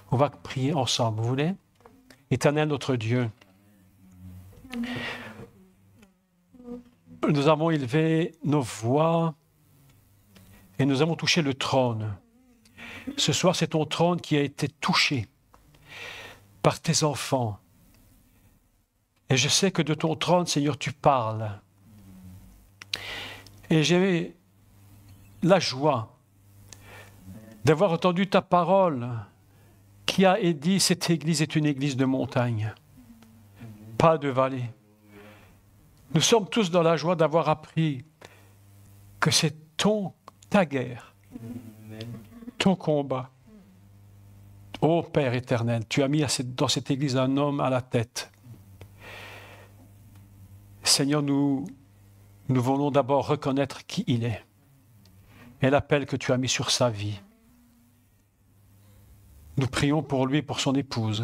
On va prier ensemble, vous voulez? Éternel notre Dieu, nous avons élevé nos voix et nous avons touché le trône. Ce soir, c'est ton trône qui a été touché par tes enfants. Et je sais que de ton trône, Seigneur, tu parles. Et j'ai la joie d'avoir entendu ta parole qui a dit cette église est une église de montagne, pas de vallée. Nous sommes tous dans la joie d'avoir appris que c'est ta guerre, ton combat. Ô Père éternel, tu as mis dans cette église un homme à la tête. Seigneur, nous voulons d'abord reconnaître qui il est et l'appel que tu as mis sur sa vie. Nous prions pour lui et pour son épouse.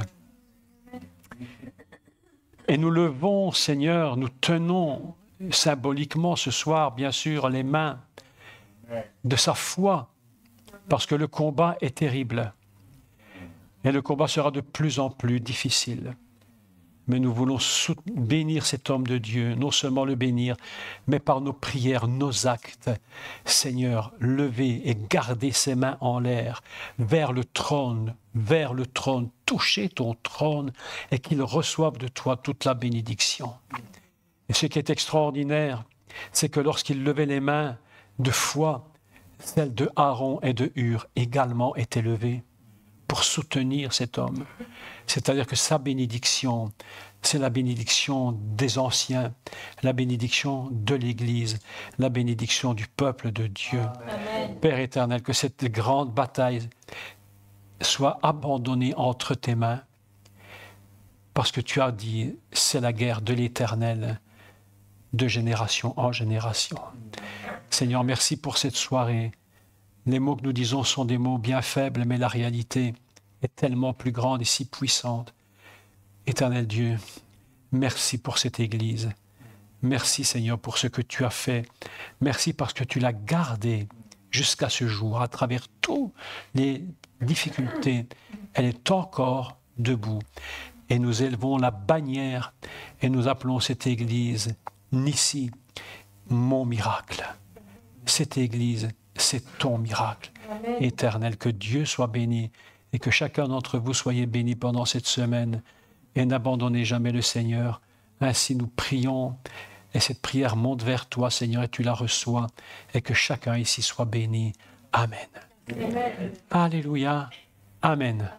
Et nous levons, Seigneur, nous tenons symboliquement ce soir, bien sûr, les mains de sa foi, parce que le combat est terrible. Et le combat sera de plus en plus difficile. Mais nous voulons bénir cet homme de Dieu, non seulement le bénir, mais par nos prières, nos actes. Seigneur, levez et gardez ses mains en l'air vers le trône, touchez ton trône et qu'il reçoive de toi toute la bénédiction. Et ce qui est extraordinaire, c'est que lorsqu'il levait les mains de foi, celles de Aaron et de Hur également étaient levées pour soutenir cet homme. C'est-à-dire que sa bénédiction, c'est la bénédiction des anciens, la bénédiction de l'Église, la bénédiction du peuple de Dieu. Amen. Père éternel, que cette grande bataille soit abandonnée entre tes mains, parce que tu as dit, c'est la guerre de l'Éternel, de génération en génération. Seigneur, merci pour cette soirée. Les mots que nous disons sont des mots bien faibles, mais la réalité est tellement plus grande et si puissante. Éternel Dieu, merci pour cette Église. Merci Seigneur pour ce que tu as fait. Merci parce que tu l'as gardée jusqu'à ce jour. À travers toutes les difficultés, elle est encore debout. Et nous élevons la bannière et nous appelons cette Église Nissi, mon miracle. Cette Église, c'est ton miracle. Amen. Éternel, que Dieu soit béni et que chacun d'entre vous soyez béni pendant cette semaine et n'abandonnez jamais le Seigneur. Ainsi nous prions et cette prière monte vers toi, Seigneur, et tu la reçois et que chacun ici soit béni. Amen. Amen. Alléluia. Amen.